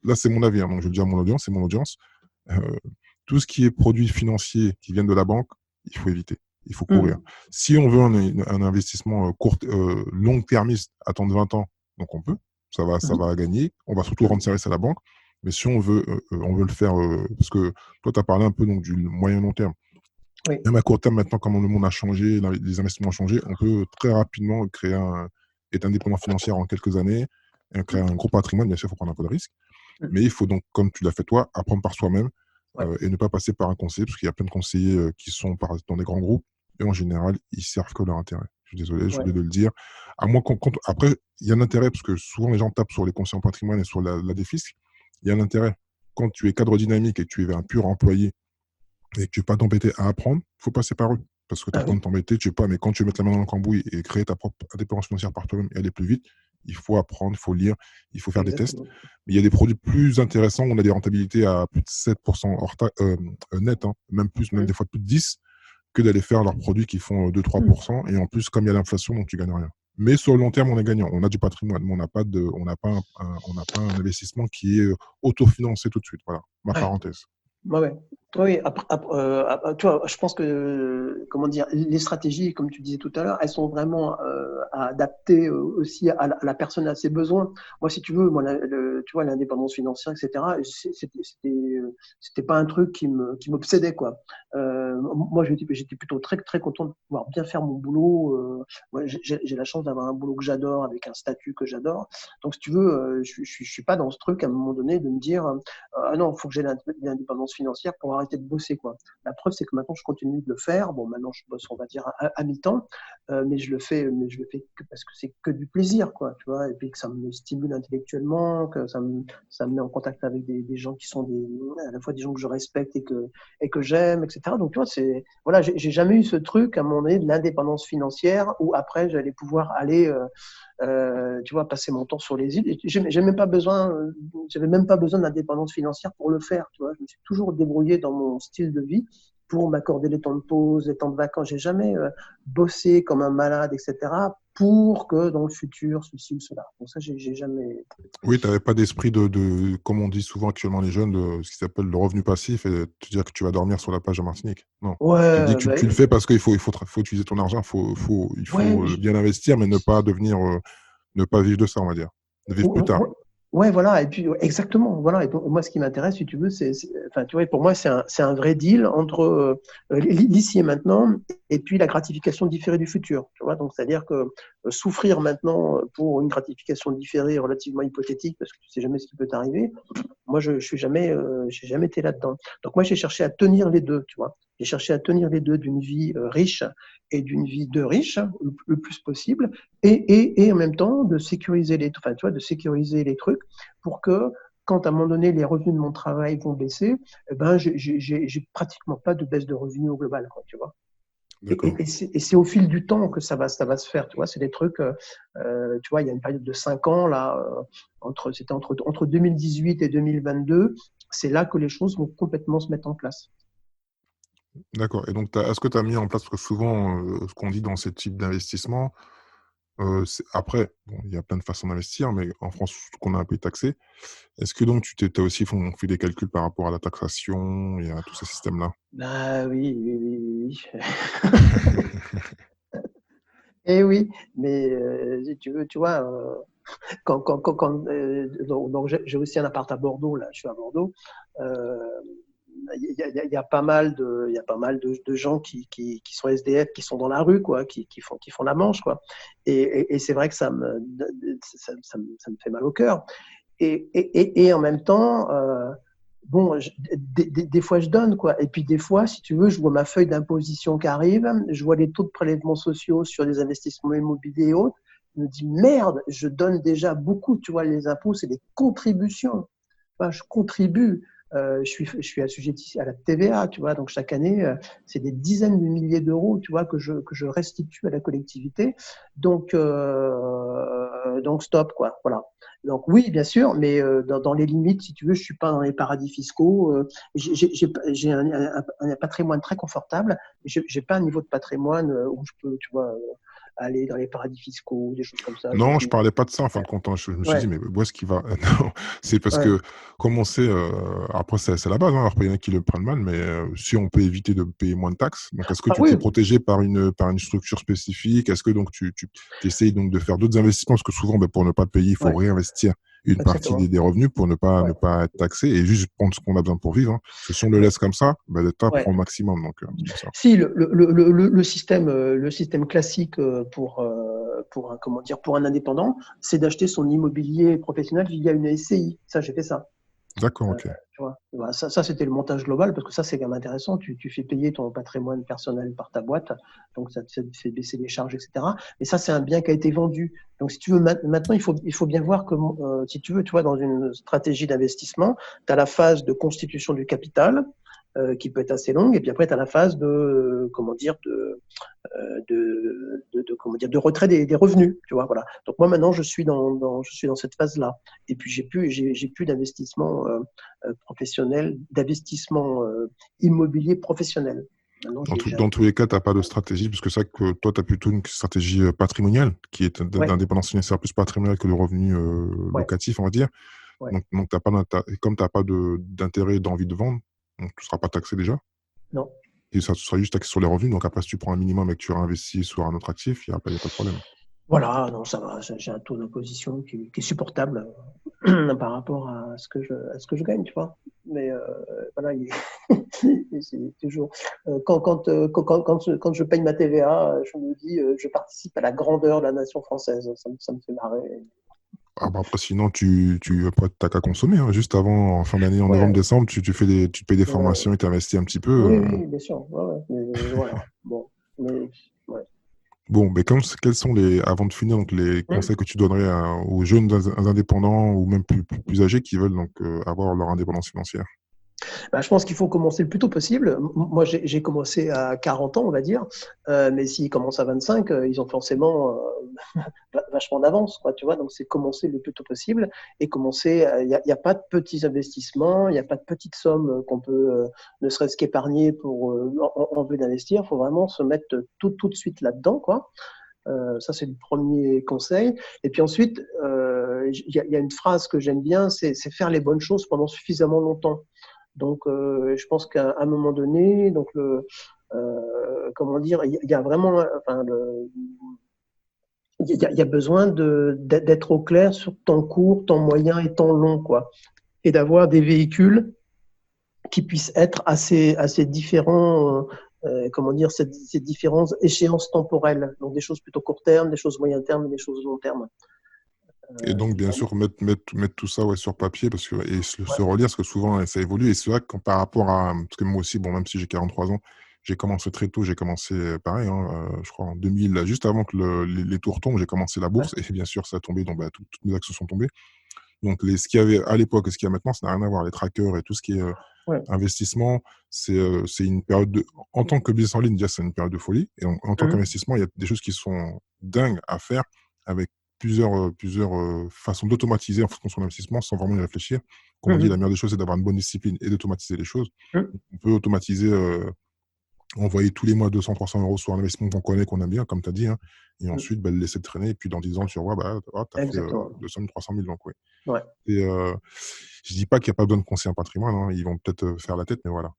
là c'est mon avis, hein, donc je vais le dire à mon audience, c'est mon audience, euh, tout ce qui est produits financiers qui viennent de la banque, il faut éviter, il faut courir.
Mm-hmm.
Si on veut un investissement long-termiste à temps de 20 ans, donc on peut, ça va gagner, on va surtout rendre service à la banque, mais si on veut le faire, parce que toi tu as parlé un peu donc, du moyen long terme,
Oui.
même à court terme, maintenant, comme le monde a changé, les investissements ont changé, on peut très rapidement être indépendant financier en quelques années, et créer un gros patrimoine. Bien sûr, il faut prendre un peu de risque.
Mm.
Mais il faut donc, comme tu l'as fait toi, apprendre par soi-même
Ouais.
et ne pas passer par un conseiller, parce qu'il y a plein de conseillers qui sont dans des grands groupes, et en général, ils servent que leur intérêt. Je suis désolé, j'ai
Ouais.
oublié de le dire. À moins après, il y a un intérêt, parce que souvent les gens tapent sur les conseillers en patrimoine et sur la défisque. Il y a un intérêt. Quand tu es cadre dynamique et que tu es un pur employé, et que tu veux pas t'embêter à apprendre, il faut passer par eux. Parce que tu as
Ah
le temps
oui.
de t'embêter, tu sais pas, mais quand tu veux mettre la main dans le cambouis et créer ta propre indépendance financière par toi-même et aller plus vite, il faut apprendre, il faut lire, il faut faire des tests.
Exactement.
Mais il y a des produits plus intéressants où on a des rentabilités à plus de 7% net, hein, même plus, même
Mm.
des fois plus de 10, que d'aller faire leurs produits qui font
Mm.
2-3%. Et en plus, comme il y a l'inflation, donc tu gagnes rien. Mais sur le long terme, on est gagnant. On a du patrimoine, mais on n'a pas un investissement qui est autofinancé tout de suite. Voilà, ma
Ouais.
parenthèse.
Ouais, ouais. Oui, tu vois, je pense que, comment dire, les stratégies, comme tu disais tout à l'heure, elles sont vraiment adaptées aussi à la personne, à ses besoins. Moi, si tu veux, moi, tu vois, l'indépendance financière, etc., c'était pas un truc qui m'obsédait, quoi. Moi, j'étais plutôt très, très content de pouvoir bien faire mon boulot. Moi, j'ai la chance d'avoir un boulot que j'adore, avec un statut que j'adore. Donc, si tu veux, je suis pas dans ce truc à un moment donné de me dire ah non, il faut que j'ai l'indépendance financière pour arrêter de bosser, quoi. La preuve, c'est que maintenant, je continue de le faire. Bon, maintenant, je bosse, on va dire, à mi-temps, mais je le fais que parce que c'est que du plaisir, quoi, tu vois, et puis que ça me stimule intellectuellement, que ça me met en contact avec des gens qui sont à la fois des gens que je respecte et que j'aime, etc. Donc, tu vois, voilà, j'ai jamais eu ce truc à un moment donné de l'indépendance financière où après, j'allais pouvoir aller tu vois, passer mon temps sur les îles. J'avais même pas besoin d'indépendance financière pour le faire. Tu vois, je me suis toujours débrouillé dans mon style de vie pour m'accorder les temps de pause, les temps de vacances. J'ai jamais bossé comme un malade, etc. Pour que dans le futur, ceci ou cela. Donc ça, j'ai jamais.
Oui, tu n'avais pas d'esprit comme on dit souvent actuellement les jeunes, de ce qui s'appelle le revenu passif et te dire que tu vas dormir sur la plage de Martinique. Non. Tu te dis
Ouais,
que tu le fais parce faut utiliser ton argent, il
ouais,
faut bien investir, mais ne pas vivre de ça, on va dire. De vivre plus tard.
ouais, voilà. Et puis, exactement. Voilà. Et donc, moi, ce qui m'intéresse, si tu veux, enfin, tu vois, pour moi, c'est un vrai deal entre l'ici et maintenant et puis la gratification différée du futur. Tu vois, donc, c'est-à-dire que souffrir maintenant pour une gratification différée relativement hypothétique, parce que tu sais jamais ce qui peut t'arriver, moi, j'ai jamais été là-dedans. Donc, moi, j'ai cherché à tenir les deux, tu vois. J'ai cherché à tenir les deux, d'une vie riche et d'une vie de riche, le plus possible, et en même temps de sécuriser de sécuriser les trucs pour que quand à un moment donné les revenus de mon travail vont baisser, eh ben j'ai pratiquement pas de baisse de revenus au global, quoi, tu vois.
D'accord.
Et c'est au fil du temps que ça va se faire, tu vois. C'est des trucs, tu vois, il y a une période de 5 ans, là, c'était entre 2018 et 2022, c'est là que les choses vont complètement se mettre en place.
D'accord. Et donc, est-ce que tu as mis en place, parce que souvent, ce qu'on dit dans ce type d'investissement, après, bon, il y a plein de façons d'investir, mais en France, surtout qu'on est un peu taxé. Est-ce que donc tu t'as aussi fait des calculs par rapport à la taxation et à tous ces systèmes-là?
Bah oui, oui, oui, oui. Et oui, mais si tu veux, tu vois, donc j'ai aussi un appart à Bordeaux, là, je suis à Bordeaux. Euh, il y a pas mal de gens qui sont SDF, qui sont dans la rue, quoi, qui font la manche, quoi. Et c'est vrai que ça me fait mal au cœur. Et en même temps, bon, des fois je donne, quoi. Et puis des fois, si tu veux, je vois ma feuille d'imposition qui arrive, je vois les taux de prélèvements sociaux sur les investissements immobiliers et autres. Je me dis merde, je donne déjà beaucoup, tu vois, les impôts, c'est des contributions. Enfin, je contribue. Je suis assujetti à la TVA, tu vois, donc chaque année, c'est des dizaines de milliers d'euros, tu vois, que je restitue à la collectivité. Donc stop, quoi, voilà. Donc oui, bien sûr, mais dans les limites, si tu veux, je suis pas dans les paradis fiscaux. J'ai un patrimoine très confortable. J'ai pas un niveau de patrimoine où je peux, tu vois, aller dans les paradis fiscaux, des choses comme ça.
Non, je parlais pas de ça en fin
Ouais,
de compte, hein. Je me suis
ouais,
dit: «Mais où est-ce qu'il va?» Non, c'est parce
ouais.
que comme on sait, après c'est la base, hein, après il y en a qui le prennent mal, mais si on peut éviter de payer moins de taxes, donc est-ce que
Ah
tu
oui,
t'es protégé par une structure spécifique? Est-ce que donc tu essayes donc de faire d'autres investissements? Parce que souvent, pour ne pas payer, il faut
ouais,
réinvestir une partie
exactement.
des revenus pour ne
Ouais,
pas être taxé et juste prendre ce qu'on a besoin pour vivre, hein. Parce que si on le
ouais,
laisse comme ça, l'État
ouais.
prend le maximum, donc c'est pour ça.
Si le système classique pour un, comment dire, pour un indépendant, c'est d'acheter son immobilier professionnel via une SCI. Ça, j'ai fait ça.
D'accord,
Euh,
OK.
Tu vois. Voilà, ça c'était le montage global parce que ça, c'est quand même intéressant. Tu fais payer ton patrimoine personnel par ta boîte, donc ça te fait baisser les charges, etc. Et ça, c'est un bien qui a été vendu. Donc, si tu veux, maintenant, il faut bien voir que, si tu veux, tu vois, dans une stratégie d'investissement, tu as la phase de constitution du capital, qui peut être assez longue, et puis après, tu as la phase comment dire, comment dire, de retrait des revenus, tu vois, voilà. Donc moi maintenant je suis dans cette phase-là. Et puis j'ai plus d'investissement professionnel, d'investissement immobilier professionnel. Maintenant
Dans tous les cas, tu as pas de stratégie, parce que c'est vrai que toi, tu as plutôt une stratégie, patrimoniale, qui est
ouais,
d'indépendance financière plus patrimoniale que de revenus,
ouais,
locatifs, on va dire.
ouais.
Donc tu pas comme tu pas d'intérêt, d'envie de vendre, donc tu seras pas taxé déjà
Non.
et ça tu seras juste taxé sur les revenus. Donc après, si tu prends un minimum et que tu réinvestis sur un autre actif, il y a pas de problème.
Voilà, non, ça va, j'ai un taux d'imposition qui est supportable par rapport à ce que je gagne, tu vois. Mais voilà, c'est toujours quand je paye ma TVA, je me dis je participe à la grandeur de la nation française. Ça me fait marrer.
Ah bah, après sinon après tu qu'à consommer, hein. Juste avant, en fin d'année, en
Ouais,
novembre-décembre, tu te payes des
ouais.
formations et tu investis un petit peu,
Oui, oui, bien sûr. Ouais, ouais. Mais voilà. Bon, mais ouais.
Bon, mais quels sont avant de finir, donc les conseils que tu donnerais aux jeunes indépendants ou même plus âgés qui veulent donc avoir leur indépendance financière?
Bah, je pense qu'il faut commencer le plus tôt possible. Moi, j'ai commencé à 40 ans, on va dire, mais s'ils commencent à 25, ils ont forcément vachement d'avance, quoi, tu vois. Donc, c'est commencer le plus tôt possible et commencer. Il y a pas de petits investissements, il n'y a pas de petites sommes qu'on peut, ne serait-ce qu'épargner pour en vue d'investir. Il faut vraiment se mettre tout de suite là-dedans, quoi. Ça, c'est le premier conseil. Et puis ensuite, il y a une phrase que j'aime bien, c'est faire les bonnes choses pendant suffisamment longtemps. Donc, je pense qu'à un moment donné, donc comment dire, il y a vraiment, enfin, il y a besoin d'être au clair sur temps court, temps moyen et temps long, quoi, et d'avoir des véhicules qui puissent être assez différents. Comment dire, ces différentes échéances temporelles. Donc des choses plutôt court terme, des choses moyen terme et des choses long terme.
Et donc, bien
Vraiment.
sûr, mettre tout ça, ouais, sur papier parce que et se
Ouais,
relire parce que souvent, ça évolue et c'est vrai que par rapport à parce que moi aussi, bon, même si j'ai 43 ans, j'ai commencé très tôt, j'ai commencé pareil, hein, je crois en 2000, juste avant que les tours tombent, j'ai commencé la
Ouais.
bourse et bien sûr ça a tombé, donc bah, toutes mes actions sont tombées. Donc ce qu'il y avait à l'époque et ce qu'il y a maintenant, ça n'a rien à voir. Les trackers et tout ce qui est
Ouais.
investissement, c'est une période de en tant que business en ligne, déjà, c'est une période de folie et en tant
Mhm.
qu'investissement, il y a des choses qui sont dingues à faire avec plusieurs façons d'automatiser en fonction de son investissement sans vraiment y réfléchir. Comme on dit, la
Mhm.
meilleure des choses, c'est d'avoir une bonne discipline et d'automatiser les choses.
Mhm.
On peut automatiser, envoyer tous les mois 200-300 € sur un investissement qu'on connaît, qu'on aime bien, comme tu as dit, hein, et
Mhm.
ensuite, bah, le laisser traîner et puis dans 10 ans, tu revois, bah, oh, tu as fait,
Exactement.
200 000, 300 000, donc oui.
Ouais.
Et je dis pas qu'il y a pas besoin de conseiller en patrimoine, hein, ils vont peut-être, faire la tête, mais voilà.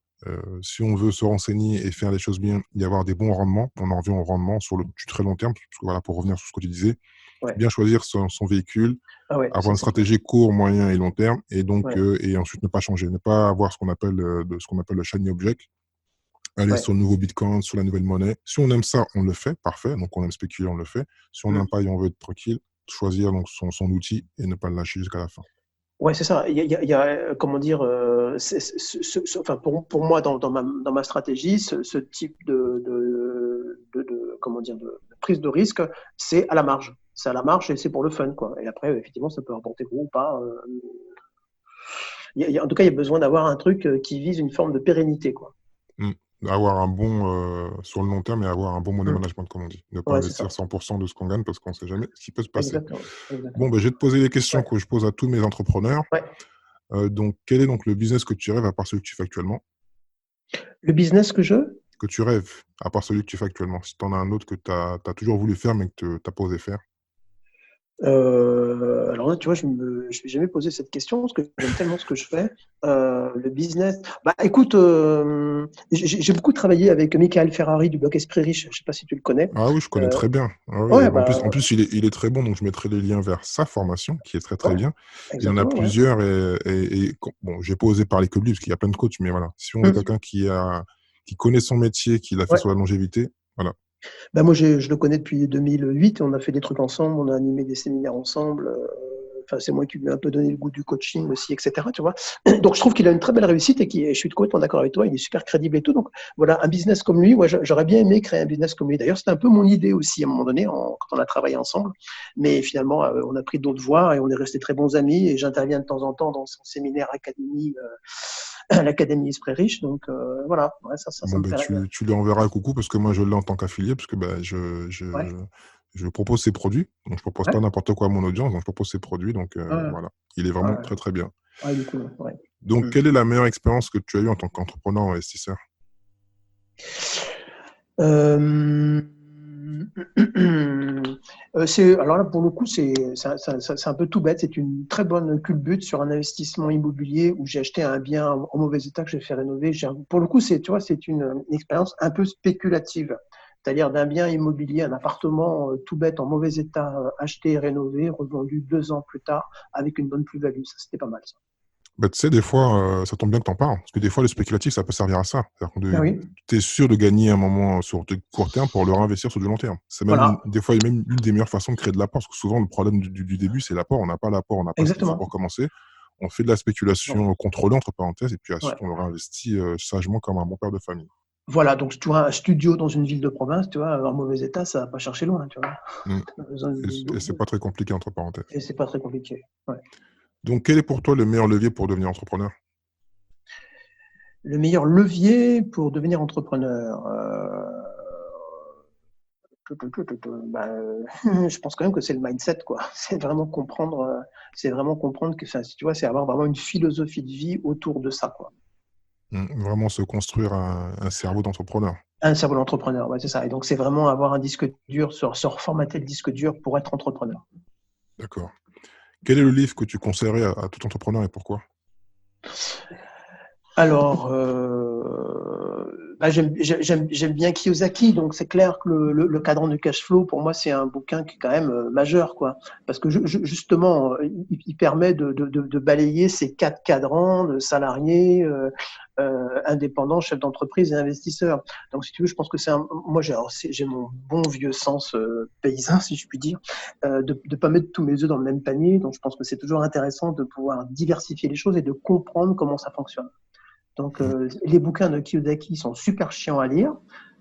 Si on veut se renseigner et faire les choses bien, y avoir des bons rendements, on en revient au rendement sur le du très long terme, parce que voilà, pour revenir sur ce que tu disais,
Ouais.
bien choisir son véhicule,
Ah ouais,
avoir
ça
une
c'est clair.
stratégie court, moyen et long terme et donc
Ouais.
et ensuite ne pas changer, ne pas avoir ce qu'on appelle le shiny object, aller
Ouais.
sur le nouveau bitcoin, sur la nouvelle monnaie. Si on aime ça, on le fait, parfait, donc on aime spéculer, on le fait. Si on n'aime
Mhm.
pas et on veut être tranquille, choisir donc son outil et ne pas le lâcher jusqu'à la fin.
Ouais, c'est ça. Comment dire, enfin, pour moi, dans ma stratégie, ce type comment dire, de prise de risque, c'est à la marge. C'est à la marge et c'est pour le fun, quoi. Et après, effectivement, ça peut rapporter gros ou pas. En tout cas, il y a besoin d'avoir un truc qui vise une forme de pérennité, quoi.
Mmh. Avoir un bon, sur le long terme et avoir un bon money
Mm.
management comme on dit. Ne pas
Ouais, c'est
investir
ça.
100 de ce qu'on gagne parce qu'on ne sait jamais ce qui peut se passer.
Exactement.
Bon,
Exactement.
ben je vais te poser les questions
Ouais.
que je pose à tous mes entrepreneurs.
Ouais.
Donc quel est donc le business que tu rêves à part celui que tu fais actuellement?
Le business que je
Que tu rêves à part celui que tu fais actuellement? Si tu en as un autre que tu as toujours voulu faire mais que tu as pas osé faire?
Alors là, tu vois, je me suis jamais posé cette question parce que j'aime tellement ce que je fais. Le business, bah, écoute, j'ai beaucoup travaillé avec Michael Ferrari du blog Esprit Riche. Je sais pas si tu le connais.
Ah oui, je connais
Heu,
très bien. Ah oui,
ouais,
en plus il est très bon, donc je mettrai les liens vers sa formation qui est très, très
ouais,
bien. Il en a
exactement, ouais.
plusieurs et bon, j'ai pas osé parler que de lui parce qu'il y a plein de coachs, mais voilà. Si on veut
Mmh.
quelqu'un qui connaît son métier, qui l'a fait
Ouais.
sur la longévité, voilà.
Bah, moi, je le connais depuis 2008. On a fait des trucs ensemble, on a animé des séminaires ensemble. Enfin, c'est moi qui lui ai un peu donné le goût du coaching aussi, etc. Tu vois. Donc, je trouve qu'il a une très belle réussite et je suis complètement d'accord avec toi. Il est super crédible et tout. Donc, voilà, un business comme lui, ouais, j'aurais bien aimé créer un business comme lui. D'ailleurs, c'était un peu mon idée aussi à un moment donné quand on a travaillé ensemble. Mais finalement, on a pris d'autres voies et on est restés très bons amis. Et j'interviens de temps en temps dans son séminaire académie, l'Académie Esprit Riche. Donc, voilà, ouais, ça
Bon,
me
ben
plairait bien.
tu lui enverras un coucou parce que moi je l'ai en tant qu'affilié parce que, bah,
Ouais,
je propose ses produits. Donc je propose pas
ouais,
n'importe quoi à mon audience, donc je propose ses produits, donc
ouais,
voilà. Il est vraiment
ouais.
très, très bien.
Ouais, il est cool, ouais.
Donc
Mmh.
quelle est la meilleure expérience que tu as eue en tant qu'entrepreneur ou investisseur?
Hem, c'est alors là, pour le coup, c'est un peu tout bête. C'est une très bonne culbute sur un investissement immobilier où j'ai acheté un bien en mauvais état que j'ai fait rénover. Pour le coup, tu vois, c'est une expérience un peu spéculative. C'est-à-dire d'un bien immobilier, un appartement, tout bête, en mauvais état, acheté et rénové, revendu 2 ans plus tard avec une bonne plus-value. Ça, c'était pas mal ça.
Bah, tu sais, des fois, ça tombe bien que tu en parles, parce que des fois, le spéculatif, ça peut servir à ça. C'est-à-dire que
Ah oui,
tu es sûr de gagner un moment sur du court terme pour le réinvestir sur du long terme. C'est même
voilà,
des fois, même une des meilleures façons de créer de l'apport, parce que souvent, le problème du début, c'est l'apport. On n'a pas l'apport, on n'a pas ce qu'il faut
exactement.
pour commencer. On fait de la
Non,
spéculation contrôlée, entre parenthèses, et puis ensuite,
ouais.
on le réinvestit sagement comme un bon père de famille.
Voilà, donc tu vois, un studio dans une ville de province, tu vois, en mauvais état, ça va pas chercher loin, tu vois.
Mm.
Tu as besoin
Et c'est pas très compliqué, entre parenthèses.
et c'est pas très compliqué. Ouais.
Donc, quel est pour toi le meilleur levier pour devenir entrepreneur?
Le meilleur levier pour devenir entrepreneur, bah, je pense quand même que c'est le mindset, quoi. C'est vraiment comprendre que, enfin, si tu vois, c'est avoir vraiment une philosophie de vie autour de ça, quoi.
Vraiment se construire un cerveau d'entrepreneur.
Un cerveau d'entrepreneur, ouais, c'est ça. Et donc, c'est vraiment avoir un disque dur, se reformater le disque dur pour être entrepreneur.
D'accord. Quel est le livre que tu conseillerais à tout entrepreneur et pourquoi?
Alors, bah, j'aime bien Kiyosaki, donc c'est clair que le cadran du cash flow, pour moi, c'est un bouquin qui est quand même majeur, quoi. Parce que justement, il permet de balayer ces 4 cadrans de salariés, indépendants, chefs d'entreprise et investisseurs. Donc, si tu veux, je pense que moi, j'ai mon bon vieux sens paysan, si je puis dire, de ne pas mettre tous mes œufs dans le même panier. Donc, je pense que c'est toujours intéressant de pouvoir diversifier les choses et de comprendre comment ça fonctionne. Donc,
Mm.
les bouquins de Kiyosaki sont super chiants à lire,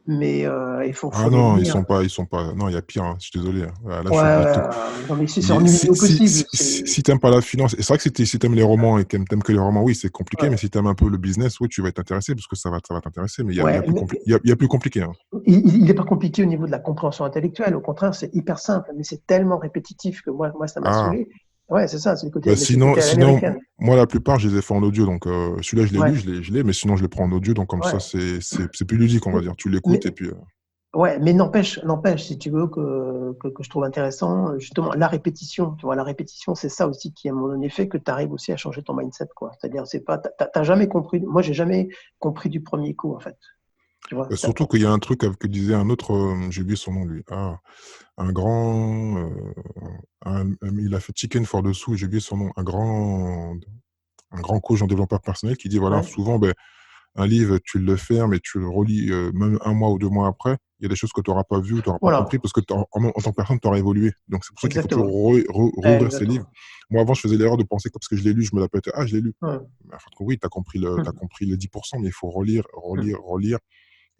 mais il faut
Ah
les
non,
lire.
ils sont pas. Non, il y a pire, hein, je suis désolé, hein. Là, je
Ouais,
suis obligé de
non, mais c'est ennuyeux au possible.
Si t'aimes pas la finance, et c'est vrai que si t'aimes les romans et que t'aimes que les romans, oui, c'est compliqué, mais
Ouais,
si t'aimes un peu le business, oui, tu vas être intéressé parce que ça va t'intéresser, mais il y a
ouais,
plus
mais
il y a plus compliqué, hein.
il n'est pas compliqué au niveau de la compréhension intellectuelle. Au contraire, c'est hyper simple, mais c'est tellement répétitif que moi ça m'a
Ah,
saoulé. Ouais, c'est ça,
bah
mais c'est le côté à l'américaine.
moi, la plupart, je les ai fait en audio, donc celui-là, je l'ai
Ouais,
lu, je l'ai, mais sinon, je le prends en audio, donc comme ça,
ouais.
c'est plus ludique, on va dire. Tu l'écoutes et
Mais,
puis.
ouais, mais n'empêche, si tu veux, que je trouve intéressant, justement, la répétition. Tu vois, la répétition, c'est ça aussi qui, à un moment donné, fait que tu arrives aussi à changer ton mindset, quoi. C'est-à-dire, c'est pas, t'as jamais compris, moi, j'ai jamais compris du premier coup, en fait. Tu vois,
Surtout qu'il y a un truc que disait un autre, j'ai oublié son nom, lui. Ah, un grand. Il a fait Chicken for Dessous, j'ai oublié son nom. Un grand coach en développement personnel qui dit voilà,
ouais,
souvent, ben, un livre, tu le fermes et tu le relis même un mois ou 2 mois après. Il y a des choses que tu n'auras pas vues, tu n'auras pas
voilà,
compris parce que en tant que personne, tu auras évolué. Donc, c'est pour ça qu'il faut toujours
exactement.
rouvrir ces livres.
Exactement.
Moi, avant, je faisais l'erreur de penser que parce que je l'ai lu, je me la pétais. Ah, je l'ai lu.
Ouais.
Mais en fait, oui, tu as compris t'as
Hum,
compris les 10%, mais il faut relire,
hum,
relire, relire.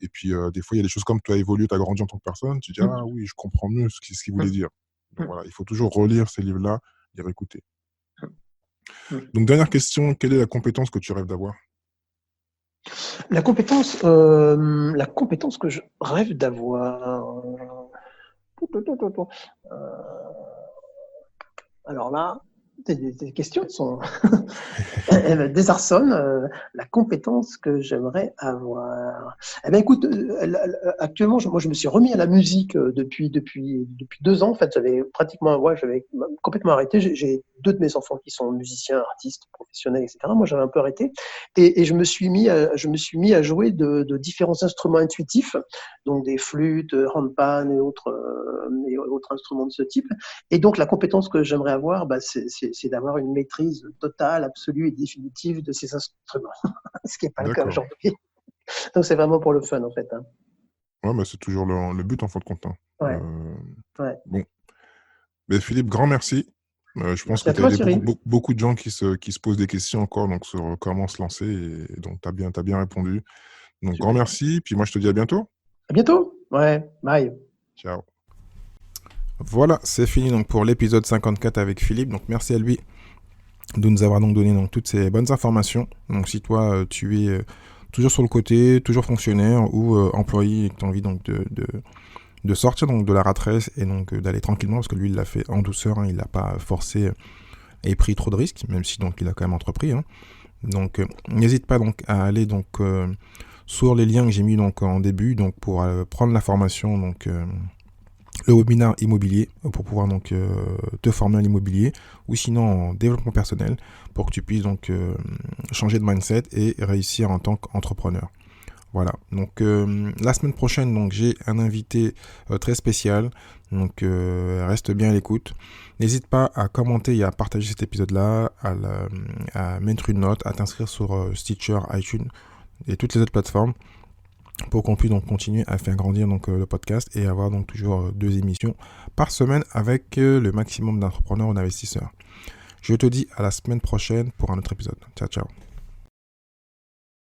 Et puis, des fois, il y a des choses comme tu as évolué, tu as grandi en tant que personne, tu dis,
hum,
ah oui, je comprends mieux ce qu'il voulait
hum,
dire. Donc
hum,
voilà, il faut toujours relire ces livres-là, les réécouter.
hum.
Donc, dernière question, quelle est la compétence que tu rêves d'avoir?
La compétence que je rêve d'avoir. Euh, alors là, tes questions sont elle me désarçonne, la compétence que j'aimerais avoir. Eh bien, écoute, actuellement, moi, je me suis remis à la musique depuis 2 ans. En fait, j'avais complètement arrêté. J'ai 2 de mes enfants qui sont musiciens, artistes, professionnels, etc. Moi, j'avais un peu arrêté. Et je me suis mis à jouer de différents instruments intuitifs, donc des flûtes, handpan et autres instruments de ce type. Et donc, la compétence que j'aimerais avoir, bah, c'est d'avoir une maîtrise totale, absolue et définitive de ces instruments, ce qui n'est pas le cas
D'accord.
aujourd'hui. Donc, c'est vraiment pour le fun, en fait, hein.
Ouais, bah, c'est toujours le but en fin de compte, hein.
Ouais, ouais.
Bon, mais Philippe, grand merci. Je pense
Merci
que
à
tu as
toi,
aidé
Cyril.
beaucoup de gens qui se posent des questions encore donc sur comment se lancer et donc t'as bien répondu. Donc grand
Super.
merci, puis moi je te dis à bientôt.
À bientôt. Ouais, bye.
Ciao.
Voilà, c'est fini donc pour l'épisode 54 avec Philippe. Donc merci à lui de nous avoir donc donné donc toutes ces bonnes informations. Donc si toi tu es toujours sur le côté, toujours fonctionnaire ou employé et que tu as envie donc de sortir donc de la rat race et donc d'aller tranquillement, parce que lui il l'a fait en douceur, hein, il l'a pas forcé et pris trop de risques, même si donc il a quand même entrepris, hein. Donc n'hésite pas donc à aller donc sur les liens que j'ai mis donc en début donc pour prendre la formation donc le webinaire immobilier pour pouvoir donc te former à l'immobilier, ou sinon en développement personnel pour que tu puisses donc changer de mindset et réussir en tant qu'entrepreneur. Voilà, donc la semaine prochaine donc j'ai un invité très spécial, donc reste bien à l'écoute. N'hésite pas à commenter et à partager cet épisode là, à mettre une note, à t'inscrire sur Stitcher, iTunes et toutes les autres plateformes pour qu'on puisse donc continuer à faire grandir donc le podcast et avoir donc toujours 2 émissions par semaine avec le maximum d'entrepreneurs ou d'investisseurs. Je te dis à la semaine prochaine pour un autre épisode. Ciao ciao.